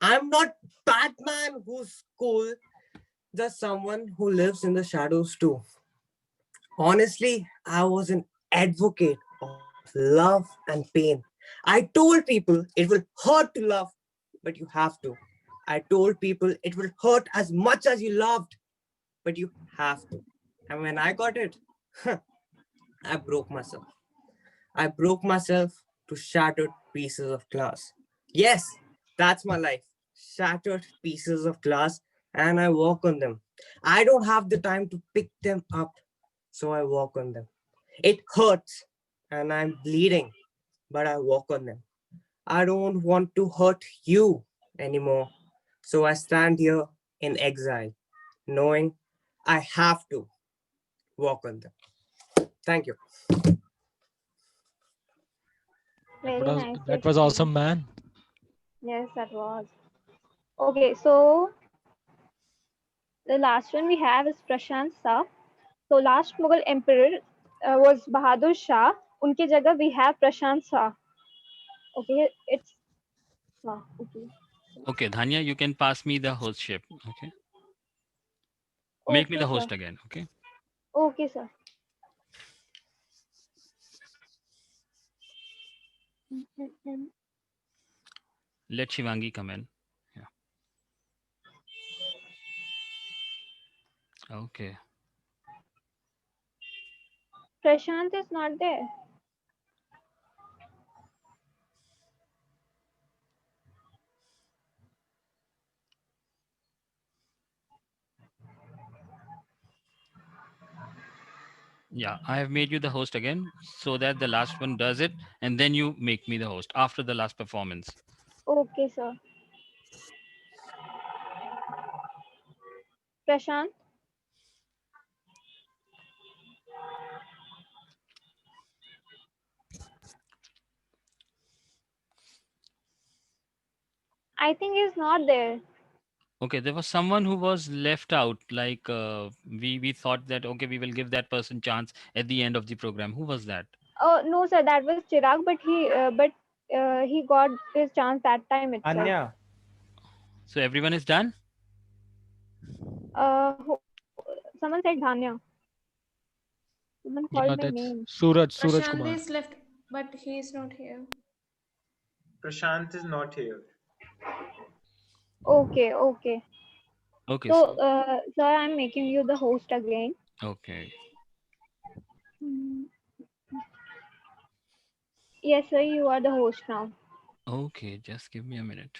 I'm not Batman who's cool, just someone who lives in the shadows too. Honestly, I was an advocate of love and pain. I told people it will hurt to love, but you have to. I told people it will hurt as much as you loved, but you have to. And when I got it, I broke myself. I broke myself to shattered pieces of glass. Yes, that's my life. Shattered pieces of glass, and I walk on them. I don't have the time to pick them up, so I walk on them. It hurts, and I'm bleeding, but I walk on them. I don't want to hurt you anymore, so I stand here in exile, knowing I have to walk on them. Thank you. Very nice. That was awesome, man. Yes, that was. Okay, so the last one we have is Prashant Shah. So last Mughal emperor was Bahadur Shah. Unke jagah we have Prashant Shah. Okay, it's okay. Okay, Dhanya, you can pass me the hostship. Okay. Make me Okay, the host sir. again. Okay. Okay, sir. Let Shivangi come in. Yeah. Okay. Prashant is not there. Yeah, I have made you the host again so that the last one does it and then you make me the host after the last performance. Okay, sir. Prashant. I think he's not there. Okay, there was someone who was left out. Like we thought that okay, we will give that person chance at the end of the program. Who was that? Oh no, sir, that was Chirag, but he got his chance that time itself. Anya. So everyone is done? Someone said Dhanya. Someone called Yeah, my that's name. Suraj Prashant Kumar. is left, but he is not here. Prashant is not here. Okay, okay. Okay. So, sir, I'm making you the host again. Okay. Yes, sir, you are the host now. Okay, just give me a minute.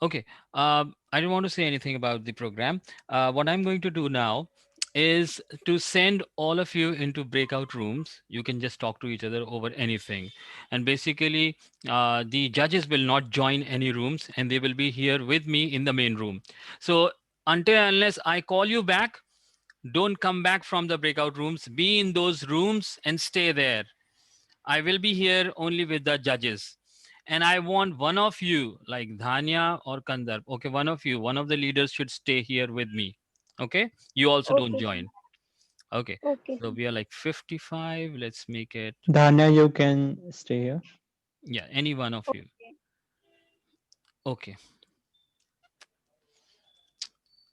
Okay, I don't want to say anything about the program. What I'm going to do now is to send all of you into breakout rooms. You can just talk to each other over anything. And basically, the judges will not join any rooms and they will be here with me in the main room. So until unless I call you back, don't come back from the breakout rooms. Be in those rooms and stay there. I will be here only with the judges. And I want one of you, like Dhanya or Kandar, okay, one of you, one of the leaders should stay here with me. Okay? You also don't Okay. join. Okay. Okay. So we are like 55. Let's make it, Dhanya, you can stay here. yeah, any one of you. Okay.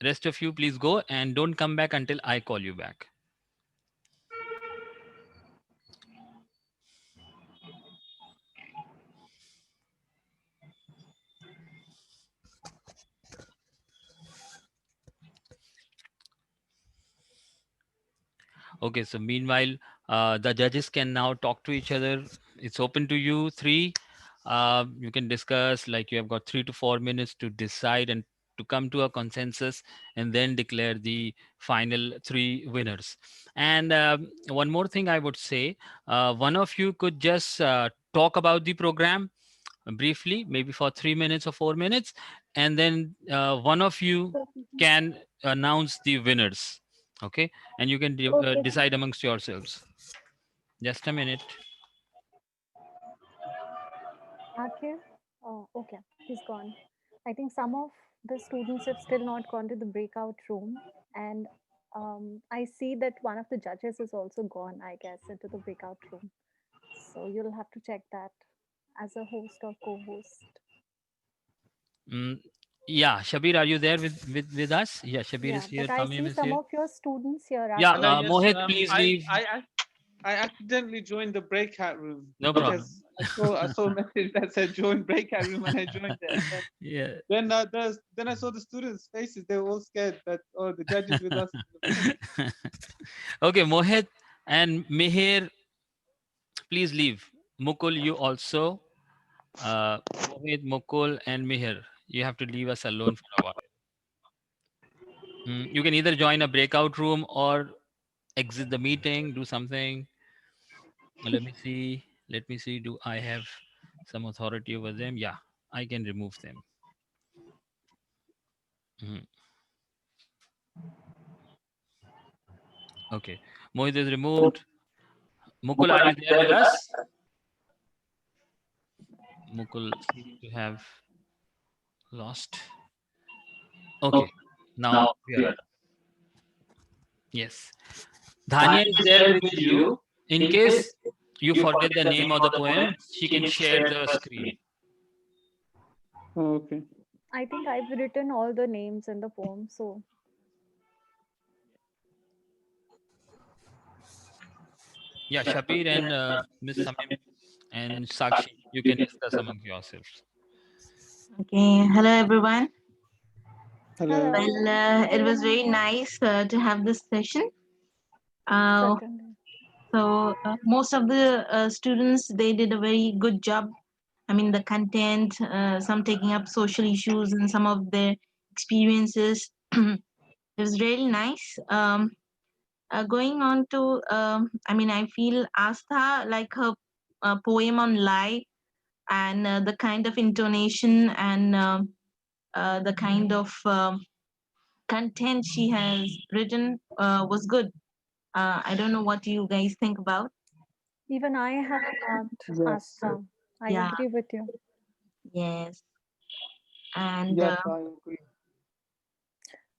Rest of you, please go and don't come back until I call you back. Okay, so meanwhile, the judges can now talk to each other. It's open to you three. You can discuss, like you have got 3 to 4 minutes to decide and to come to a consensus and then declare the final 3 winners. And one more thing I would say, one of you could just talk about the program briefly, maybe for 3 minutes or 4 minutes, and then one of you can announce the winners. Okay, and you can Okay. decide amongst yourselves. Just a minute. Akif? Oh, okay, he's gone. I think some of the students have still not gone to the breakout room, and I see that one of the judges is also gone, I guess, into the breakout room. So you'll have to check that as a host or co-host. Yeah, Shabir, are you there with us? Yeah, Shabir Yeah, is here. but I Tamim see is some here. of your students here. Yeah, Akif. Yes, Mohit, please leave. I accidentally joined the breakout room No problem. because I saw a message that said join breakout room and I joined it. And Yeah. then I saw the students' faces. They were all scared that the judges with us. Okay, Mohit and Mihir, please leave. Mukul, you also. Mohit, Mukul, and Mihir, you have to leave us alone for a while. You can either join a breakout room or exit the meeting, do something. Let me see. Let me see. Do I have some authority over them? Yeah, I can remove them. Mhm. Okay. Mohit is removed. Mukul, are you there with us? Mukul seems to have lost. Okay. Now we are. Yes. Dhanya is there with you. In case you forget the name of the poem, she can share the screen. Okay. I think I've written all the names in the poem, so Yeah, Shabir and Miss Samim and Sakshi, you can discuss among yourselves. Okay, hello everyone. Hello. Well, it was very nice to have this session. certainly. So most of the students, they did a very good job. I mean, the content, some taking up social issues and some of their experiences. It was really nice. Going on to, I mean, I feel Astha, like her poem on lie and the kind of intonation and the kind of content she has written was good. I don't know what you guys think about. Even I have marked Yes. Asta. I Yeah. agree with you. Yes. And Yes, I agree.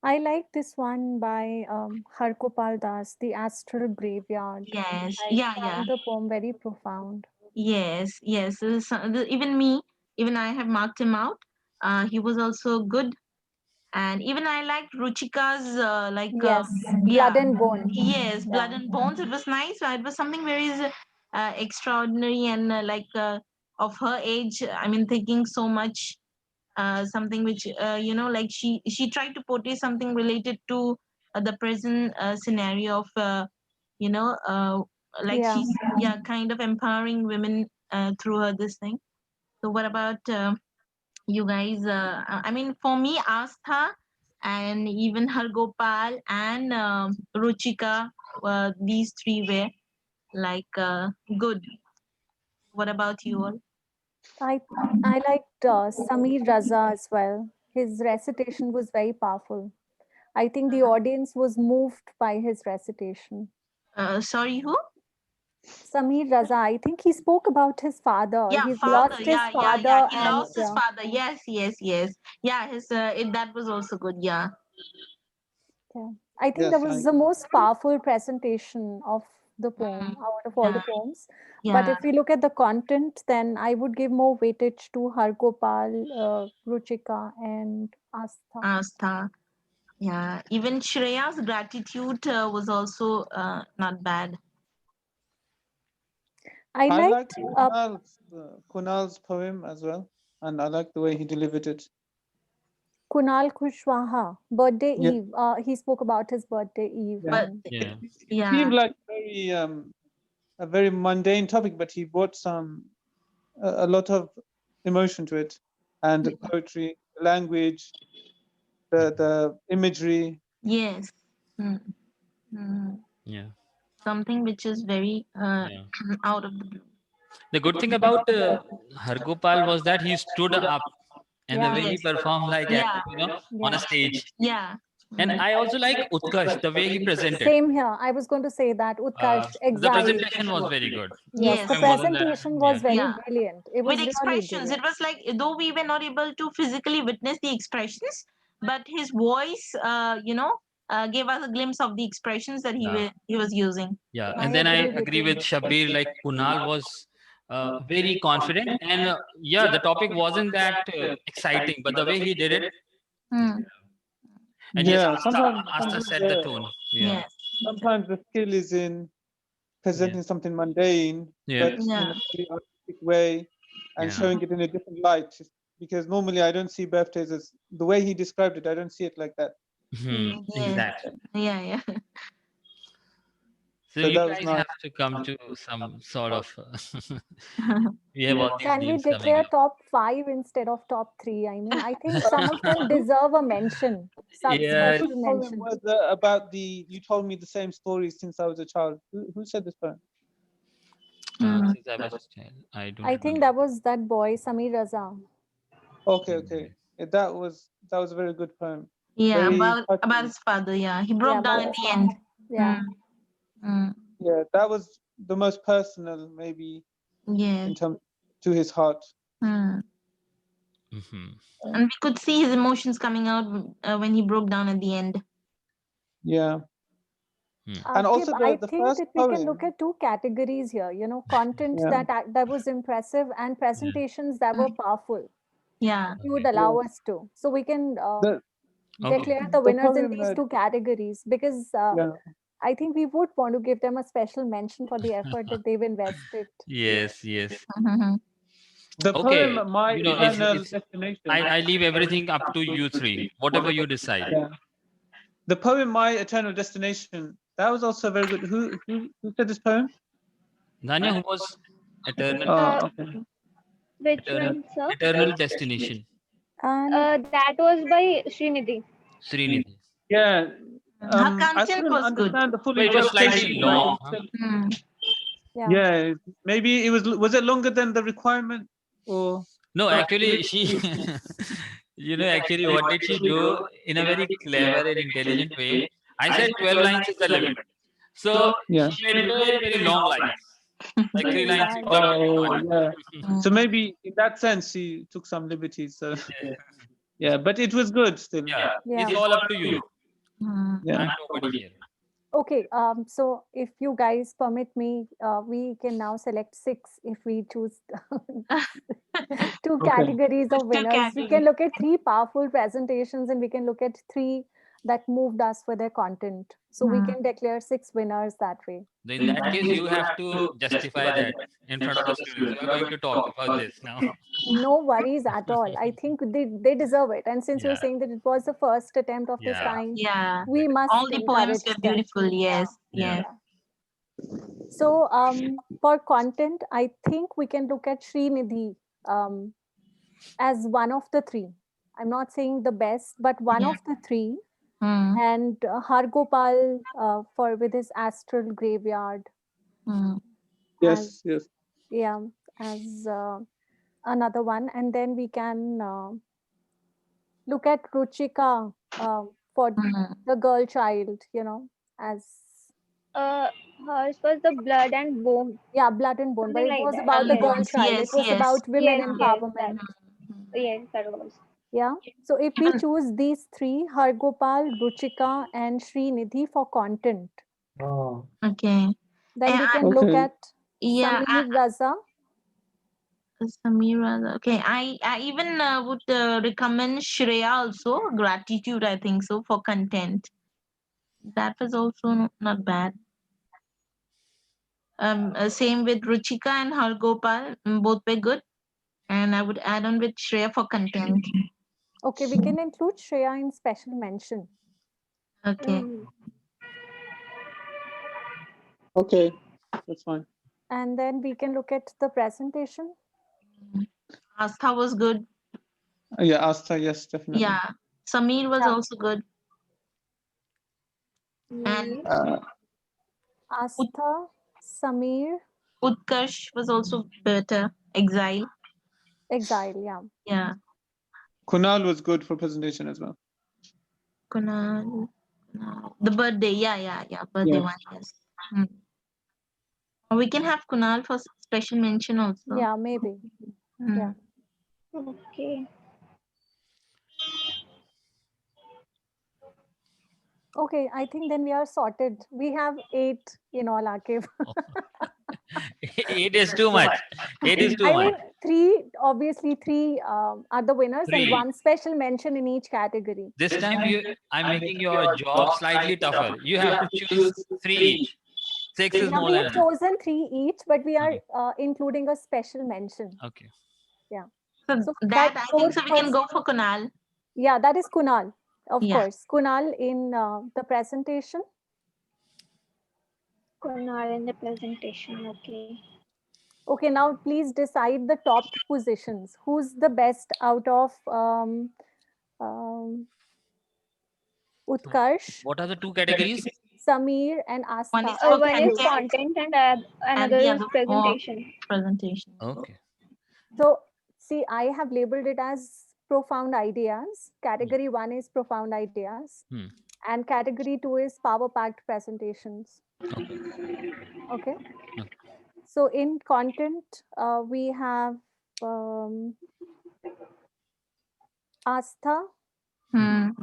I like this one by Harkopal Das, The Astral Graveyard. yes, I yeah, found yeah. the poem very profound. Yes, yes. Even me, even I have marked him out. He was also good. And even I liked Ruchika's Yes, yeah, Blood and Bone. yes, Blood Yeah. and Bones. It was nice. It was something very extraordinary and of her age. I mean, thinking so much, something which like she tried to portray something related to the present scenario of like Yeah. she's kind of empowering women through her this thing. So what about you guys? I mean, for me, Astha, and even Hargopal and Ruchika, these three were like good. What about you all? I liked Samir Raza as well. His recitation was very powerful. I think the audience was moved by his recitation. Sorry, who? Samir Raza. I think he spoke about his father. Yeah, He's father. lost his Yeah, yeah, father, yeah. He and lost his father. Yes, yes, yes. Yeah, his that was also good. Yeah. yeah. I think Yes, that was the most powerful presentation of the poem out of all the Yeah. poems. But Yeah. if we look at the content, then I would give more weightage to Hargopal, Ruchika, and Astha. Astha. Yeah. Even Shreya's gratitude was also not bad. I I liked liked Kunal's poem as well, and I like the way he delivered it. Kunal Kushwaha, birthday Yeah. eve. He spoke about his birthday eve. Yeah. And Yeah. Yeah. Seemed like a very mundane topic, but he brought a lot of emotion to it, and the poetry, the language, the imagery. Yes. Mm. Mm. Yeah. Something which is very Yeah. out of the blue. The good thing about Hargopal was that he stood up, and the way he Yes. performed, like Yeah. on a stage. Yeah. And I also like Utkarsh, the way he presented. same here. I was going to say that Utkarsh, The Exile. presentation was very good. Yes, the Poem wasn't that- presentation was very Yeah. brilliant. It was With really expressions, brilliant. it was like though we were not able to physically witness the expressions, but his voice, gave us a glimpse of the expressions that Yeah. he was using. Yeah, I and then I agree with agree you. with Shabir. Like Kunal was very confident, and yeah, the topic wasn't that exciting, but the way he did it, and yes, Yeah, Asta set the tone. Yeah, sometimes the skill is in presenting something mundane, Yeah. but in a very artistic way, and Yeah. showing it in a different light. Because normally I don't see birthdays as the way he described it. I don't see it like that. Exactly. Yeah, yeah. So So you that was guys nice. have to come to some sort of. We have all these Can we names coming declare up. top 5 instead of top 3? I mean, I think some of them deserve a mention, some Yeah. special Whose poem mention. was about you told me the same story since I was a child. Who said this poem? Since I was a child, I don't. I think that was that boy, Samir Raza. Okay, okay. Yeah, that was a very good poem. Yeah, Very about touching. his father. Yeah, he broke Yeah, down about at his the father. end. Yeah. Yeah, that was the most personal, maybe, Yeah. in terms to his heart. Mm. Mm-hmm. And we could see his emotions coming out when he broke down at the end. Yeah. And Akib, also I the think first that we can poem. look at two categories here, content Yeah. that was impressive and presentations that were powerful. Yeah. You would allow us to. So we can The- declare the The winners in poem these that- two categories because Yeah. I think we would want to give them a special mention for the effort that they've invested. Yes, yes. The Okay, poem My it's- Eternal it's- Destination. I leave everything up to you three. Whatever you decide. Yeah. The poem My Eternal Destination. That was also very good. Who said this poem? Nanya, who was eternal? Okay. Which Eternal, one, sir? eternal destination. That was by Srinidhi. Srinidhi. Yeah. Her I content couldn't was good. understand the full But it was slightly interpretation. long. Huh? Yeah. Maybe was it longer than the requirement or? No, actually, she, actually, what did she do in a very clever and intelligent way? I said 12 lines is the limit. So Yeah. she made very, very long lines. Like 3 lines. you got it. Oh, yeah. So maybe in that sense she took some liberties. So yeah, but it was good still. Yeah. Yeah. It's all up to you. Yeah. I'm nobody here. Okay, so if you guys permit me, we can now select 6 if we choose two Okay. categories of winners. We categories. can look at 3 powerful presentations and we can look at 3 that moved us for their content. So we can declare 6 winners that way. In that case, you have to justify that in front of the students. We are going to talk about this now. No worries at all. I think they deserve it. And since you're Yeah. saying that it was the first attempt of this Yeah. kind, Yeah. we must All the poems encourage were them. beautiful. Yes. Yeah. Yes. So for content, I think we can look at Srinidhi as one of the 3. I'm not saying the best, but one Yeah. of the three. Hmm. And Hargopal for with his astral graveyard Hmm. as Yes. yeah as another one, and then we can look at Ruchika for Hmm. the girl child, as Hers was the blood and bone, yeah, blood and bone, but something it like was that. about the Yes. girl child. Yes, It was yes. about women Yes, that. empowerment. Yes, that was. Yeah. So if we choose these three, Hargopal, Ruchika, and Srinidhi for content, Oh. Okay. then we And can look Okay. at Yeah, Sameer Raza. Samira. Okay, I even would recommend Shreya also. Gratitude, I think so, for content. That was also not bad. Same with Ruchika and Hargopal. Both were good. And I would add on with Shreya for content. Okay, we can include Shreya in special mention. Okay. Okay. That's fine. And then we can look at the presentation. Astha was good. Yeah, Asta, yes, definitely. Yeah. Sameer was Yeah. also good. And Astha, Sameer, Utkarsh was also better. Exile. Exile, yeah. Yeah. Kunal was good for presentation as well. Kunal. The birthday. Yeah. Birthday Yeah. one, yes. We can have Kunal for special mention also. Yeah, maybe. Yeah. Okay. Okay, I think then we are sorted. We have 8 in all, Akib. 8 is too much. 8 is too I much. mean, 3, obviously 3 are the winners and 3. 1 special mention in each category. This time I'm making your job slightly tougher. You have to choose 3 each. 6 is Yeah, more we've than enough. chosen 3 each, but we are including a special mention. Okay. Yeah. So that that I think so we can fourth go for Kunal. Yeah, that is Kunal, of Yeah. course. Kunal in the presentation. Kunal in the presentation. Okay. Okay, now please decide the top positions. Who's the best out of Utkarsh, What are the 2 categories? Sameer, and One Astha? is for One is content content and and another the is other for presentation. presentation. Okay. So, see, I have labeled it as profound ideas. Category 1 is profound ideas. And category 2 is power packed presentations. Okay. So, in content, we have Astha.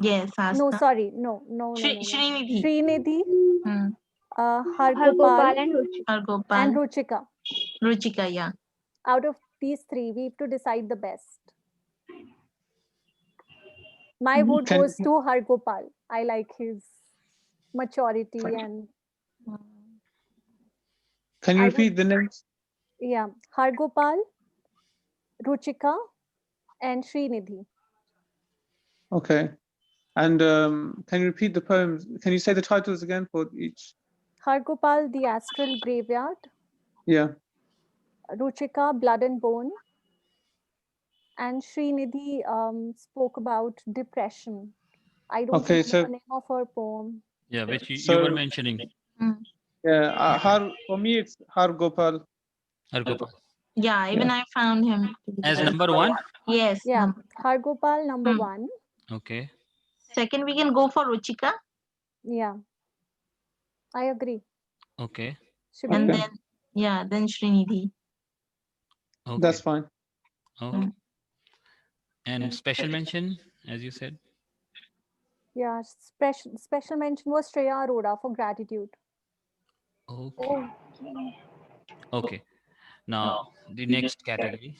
Yes, Astha. No, sorry. No. Srinidhi. Srinidhi, Hargopal Hargopal, and Ruchika. Hargopal. and Ruchika. Ruchika, yeah. Out of these 3, we have to decide the best. My vote goes to Hargopal. I like his maturity and. Can you repeat the names? Yeah, Hargopal, Ruchika, and Srinidhi. Okay. And can you repeat the poems? Can you say the titles again for each? Hargopal, The Astral Graveyard. Yeah. Ruchika, Blood and Bone. And Srinidhi spoke about depression. I don't Okay, know so- the name of her poem. Yeah, which you So- were mentioning. Yeah. For me, it's Hargopal. Hargopal. Yeah, even I found him. to be As good. number 1? Yes. Yeah, Hargopal number 1. Okay. Second, we can go for Ruchika. Yeah, I agree. Okay. Should be And good. then Srinidhi. Okay. That's fine. Okay. And special mention, as you said? Yeah, special mention was Shreya Arora for gratitude. Okay. Okay. Now, the next category.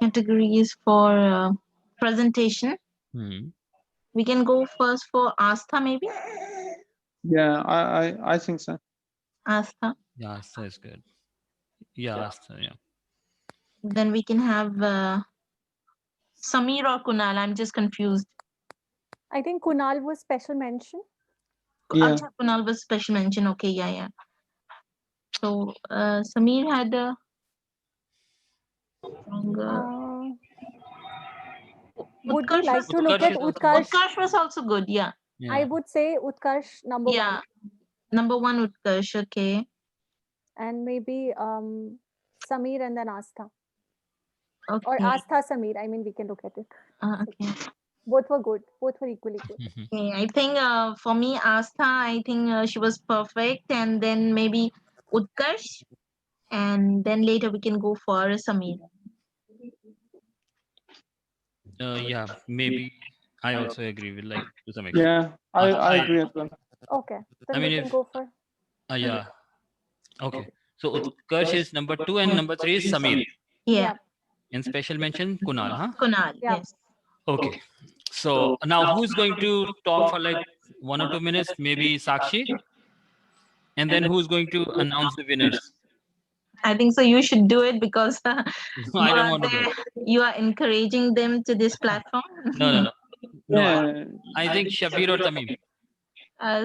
Category is for presentation. Hmm. We can go first for Astha, maybe. Yeah, I think so. Astha. Yeah, Asta is good. Yeah, Asta, yeah. Then we can have Sameer or Kunal. I'm just confused. I think Kunal was special mention. Yeah. Acha, Kunal was special mention. Okay, yeah. So Sameer had a stronger. Would we Utkarsh like was to look Utkarsh at is also Utkarsh? Utkarsh was also good. Yeah. I Yeah. would say Utkarsh number Yeah. one, Number one Utkarsh. Okay. and maybe Samir and then Astha, or Okay. Astha Samir. I mean, we can look at it. Okay. Both were good. Both were equally good. Okay. I think for me, Astha, I think she was perfect, and then maybe Utkarsh, and then later we can go for Samir. Yeah, maybe I also agree with like to some extent. Yeah, I agree as well. Okay, I then mean, we can if go for. yeah, okay. So Utkarsh is number 2 and number 3 is Samir. Yeah. And special mention Kunal, huh? Kunal. Yeah. Yes. Okay. So now who's going to talk for like 1 or 2 minutes? Maybe Sakshi. And then who's going to announce the winners? I think so. You should do it because No, you I don't are want to do there. it. You are encouraging them to this platform. No. No, Yeah. I think Shabir or Tamim.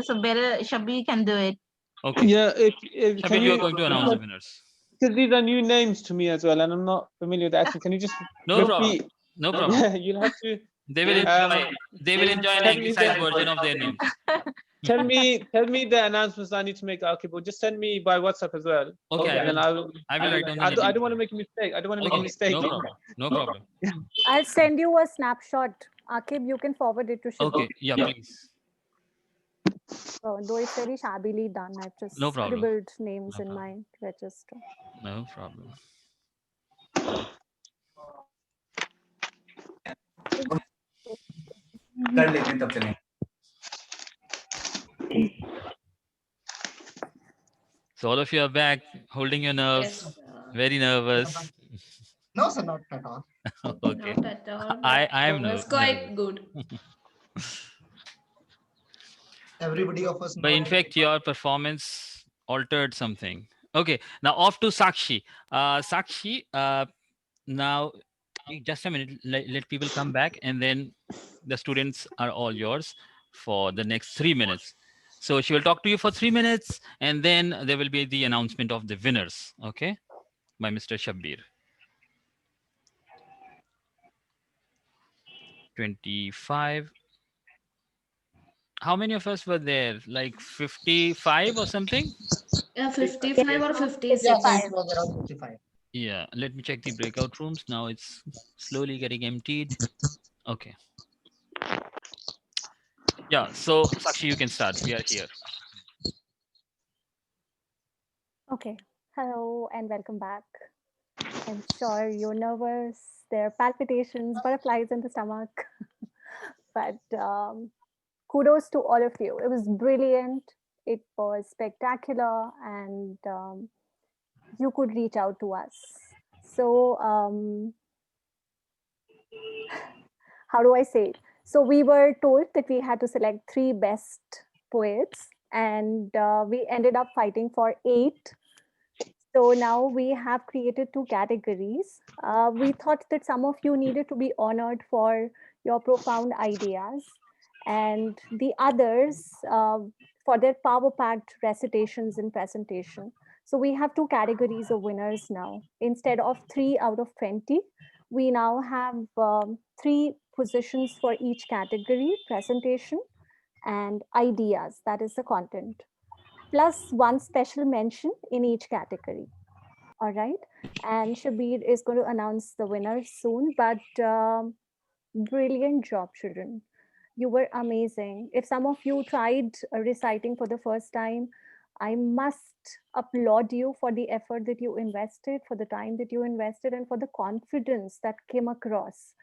So better Shabir can do it. Okay. Yeah, if Shabir, can you you, are going to announce the winners. because these are new names to me as well, and I'm not familiar with the accent. Can you just No problem. repeat? No problem. Yeah, you'll have to. They will enjoy. They will enjoy an tell me anglicized the- version of their names. Tell me the announcements I need to make. Okay, but just send me by WhatsApp as well. Okay, and then I will write down the I name. don't want to make a mistake. I don't want to make a Okay, mistake. no problem. No problem. I'll send you a snapshot. Akib, you can forward it to Shabir. Okay, yeah, please. Though it's very shabbily done. I've just No problem. scribbled names in my register. No problem. कर लेते हैं तब चलेंगे. So all of you are back, holding your nerves, very nervous. No, sir, not at all. Okay. Not at all. I am It was nervous. quite good. Everybody of us. But in fact, your performance altered something. Okay, now off to Sakshi. Sakshi, now just a minute, let people come back, and then the students are all yours for the next 3 minutes. So she will talk to you for 3 minutes, and then there will be the announcement of the winners, okay, by Mr. Shabir. 25. How many of us were there? Like 55 or something? Yeah, 55 or 56. Yeah, so it was around 55. Yeah, let me check the breakout rooms. Now it's slowly getting emptied. Okay. Yeah, so Sakshi, you can start. We are here. Okay. Hello and welcome back. I'm sure you're nervous. There are palpitations, butterflies in the stomach. But kudos to all of you. It was brilliant. It was spectacular, and you could reach out to us. So how do I say it? So we were told that we had to select 3 best poets, and we ended up fighting for 8. So now we have created 2 categories. We thought that some of you needed to be honored for your profound ideas, and the others for their power-packed recitations and presentation. So we have 2 categories of winners now. Instead of 3 out of 20, we now have 3 positions for each category: presentation and ideas, that is the content, plus 1 special mention in each category. All right. And Shabir is going to announce the winners soon, but brilliant job, children. You were amazing. If some of you tried reciting for the first time, I must applaud you for the effort that you invested, for the time that you invested, and for the confidence that came across.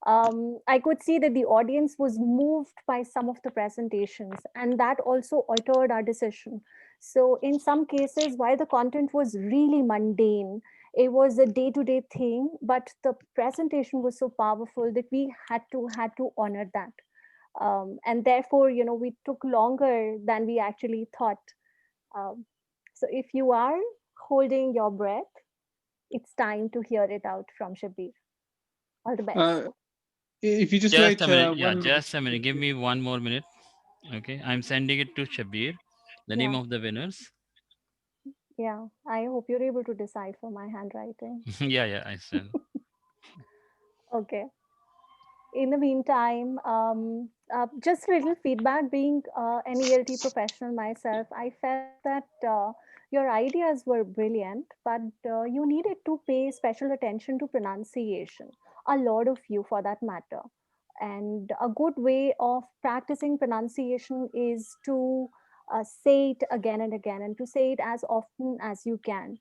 I could see that the audience was moved by some of the presentations, and that also altered our decision. So in some cases, while the content was really mundane, it was a day-to-day thing, but the presentation was so powerful that we had to honor that. And therefore, we took longer than we actually thought. So if you are holding your breath, it's time to hear it out from Shabir. All the best. If you just Just wait a minute. Yeah, 1 minute. just a minute. Give me 1 more minute. Okay, I'm sending it to Shabir. The name Yeah. of the winners. Yeah, I hope you're able to decipher my handwriting. Yeah, I send. Okay. In the meantime, just a little feedback. Being an ELT professional myself, I felt that your ideas were brilliant, but you needed to pay special attention to pronunciation. A lot of you, for that matter. And a good way of practicing pronunciation is to say it again and again, and to say it as often as you can.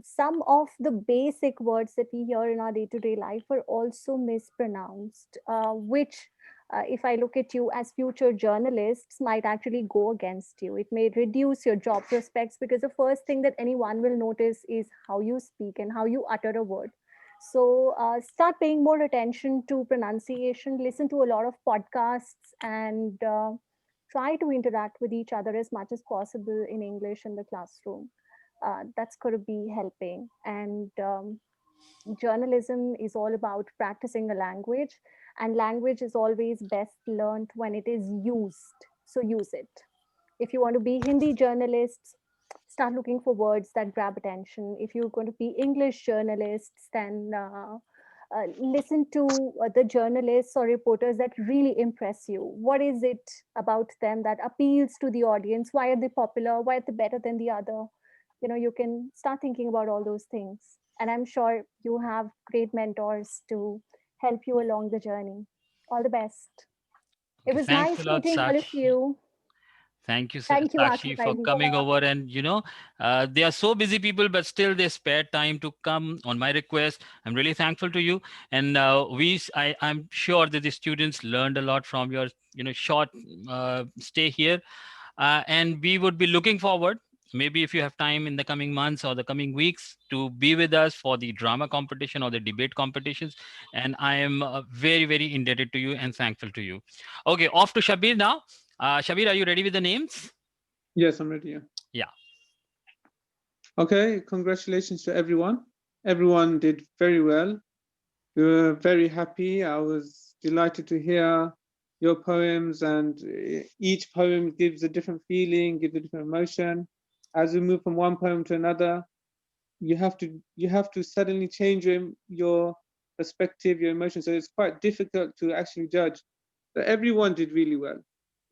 Some of the basic words that we hear in our day-to-day life are also mispronounced, which if I look at you as future journalists, might actually go against you. It may reduce your job prospects because the first thing that anyone will notice is how you speak and how you utter a word. So start paying more attention to pronunciation, listen to a lot of podcasts, and try to interact with each other as much as possible in English in the classroom. That's going to be helping. And journalism is all about practicing a language, and language is always best learned when it is used. So use it. If you want to be Hindi journalists, start looking for words that grab attention. If you're going to be English journalists, then listen to the journalists or reporters that really impress you. What is it about them that appeals to the audience? Why are they popular? Why are they better than the other? You can start thinking about all those things. And I'm sure you have great mentors to help you along the journey. All the best. It was Thanks nice a lot, meeting all of Sakshi. you. Thank you, Thank you, Sakshi, for Akshita. coming over. And they are so busy people, but still they spare time to come on my request. I'm really thankful to you. And I'm sure that the students learned a lot from your, short stay here. And we would be looking forward, maybe if you have time in the coming months or the coming weeks, to be with us for the drama competition or the debate competitions. And I am very, very indebted to you and thankful to you. Okay, off to Shabir now. Shabir, are you ready with the names? Yes, I'm ready. Yeah. Okay, congratulations to everyone. Everyone did very well. We were very happy. I was delighted to hear your poems, and each poem gives a different feeling, gives a different emotion. As we move from one poem to another, you have to suddenly change your perspective, your emotion. So it's quite difficult to actually judge. But everyone did really well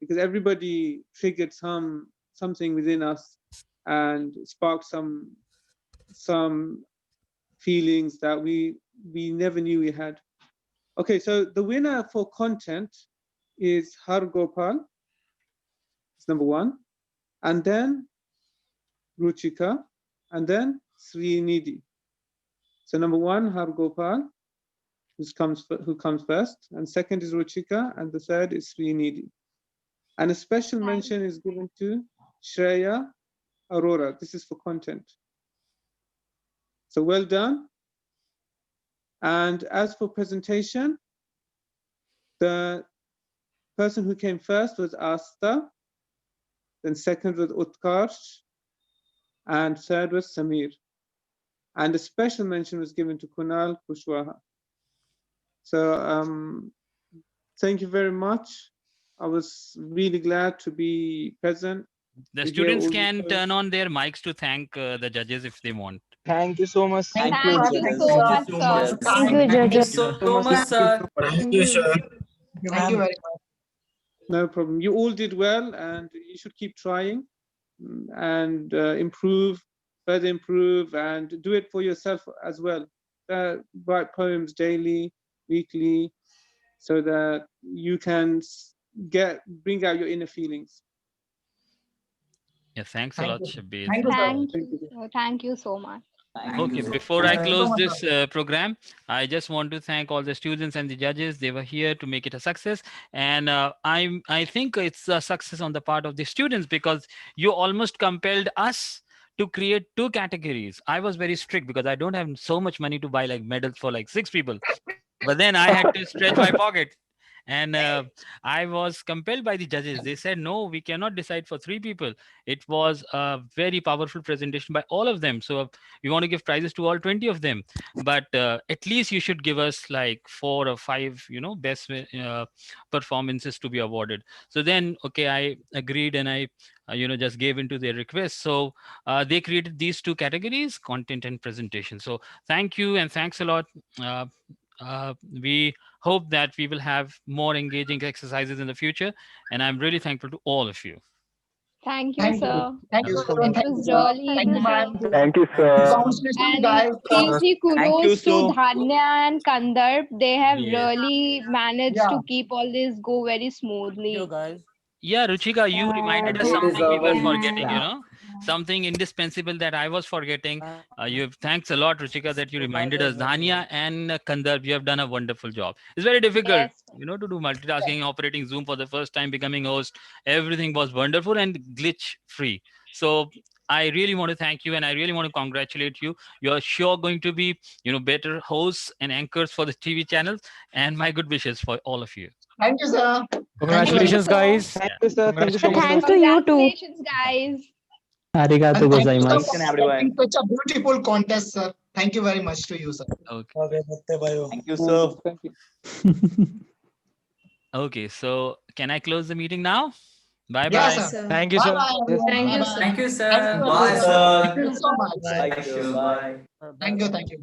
because everybody triggered something within us and sparked some feelings that we never knew we had. Okay, so the winner for content is Har Gopal. It's number 1, and then Ruchika, and then Srinidhi. So number 1, Har Gopal, who comes first, and second is Ruchika, and the third is Srinidhi. And a special mention is given to Shreya Arora. This is for content. So well done. And as for presentation, the person who came first was Asta, then second was Utkarsh, and third was Samir. And a special mention was given to Kunal Kushwaha. So thank you very much. I was really glad to be present. The students can turn on their mics to thank the judges if they want. Thank you so much. Thank you so much, sir. Thank you, judges. so much, sir. Thank you, sir. Thank you very much. No problem. You all did well, and you should keep trying and improve, further improve, and do it for yourself as well. Write poems daily, weekly, so that you can bring out your inner feelings. Yeah, thanks a lot, Shabir. Thank you so much. Okay, before I close this program, I just want to thank all the students and the judges. They were here to make it a success. And I think it's a success on the part of the students because you almost compelled us to create 2 categories. I was very strict because I don't have so much money to buy like medals for like 6 people. But then I had to stretch my pocket. And I was compelled by the judges. They said, no, we cannot decide for 3 people. It was a very powerful presentation by all of them. So we want to give prizes to all 20 of them. But at least you should give us like 4 or 5, best performances to be awarded. So then, okay, I agreed and I, just gave into their request. So they created these 2 categories, content and presentation. So thank you and thanks a lot. We hope that we will have more engaging exercises in the future. And I'm really thankful to all of you. Thank you, Thank sir. you. Thank you, It everyone. Thank you, was sir. really Thank you, ma'am. nice. Thank you, sir. Congratulations, guys. And huge kudos to so. Dhanya and Kandarp. They have Yes. really managed Yeah. to keep all this go very smoothly. guys. Yeah, Ruchika, you reminded us They something we deserve a were huge forgetting, you clap. know, something indispensable that I was forgetting. Thanks a lot, Ruchika, that you reminded us. Dhanya and Kandarp, you have done a wonderful job. It's very difficult, Yes. you know, to do multitasking, operating Zoom for the first time, becoming host. Everything was wonderful and glitch free. So I really want to thank you, and I really want to congratulate you. You're sure going to be, you know, better hosts and anchors for the TV channels. And my good wishes for all of you. Thank you, sir. Congratulations, guys. Thank you, sir. Thank you so much, sir. Congratulations. Thanks to you too. Congratulations, guys. Arigato And thank you, sir, gozaimasu. for Thanks, everyone. conducting such a beautiful contest, sir. Thank you very much to you, sir. Okay. Okay, batte bhayo. Thank you, sir. Thank you. Okay, so can I close the meeting now? Bye Yes, bye. sir. Thank you, sir. Bye-bye, everyone. Thank you, Bye-bye. sir. Thank you, Thank sir. you, Bye, everyone. sir. Thank you so much. Bye, sir. Bye. Thank you. Thank you.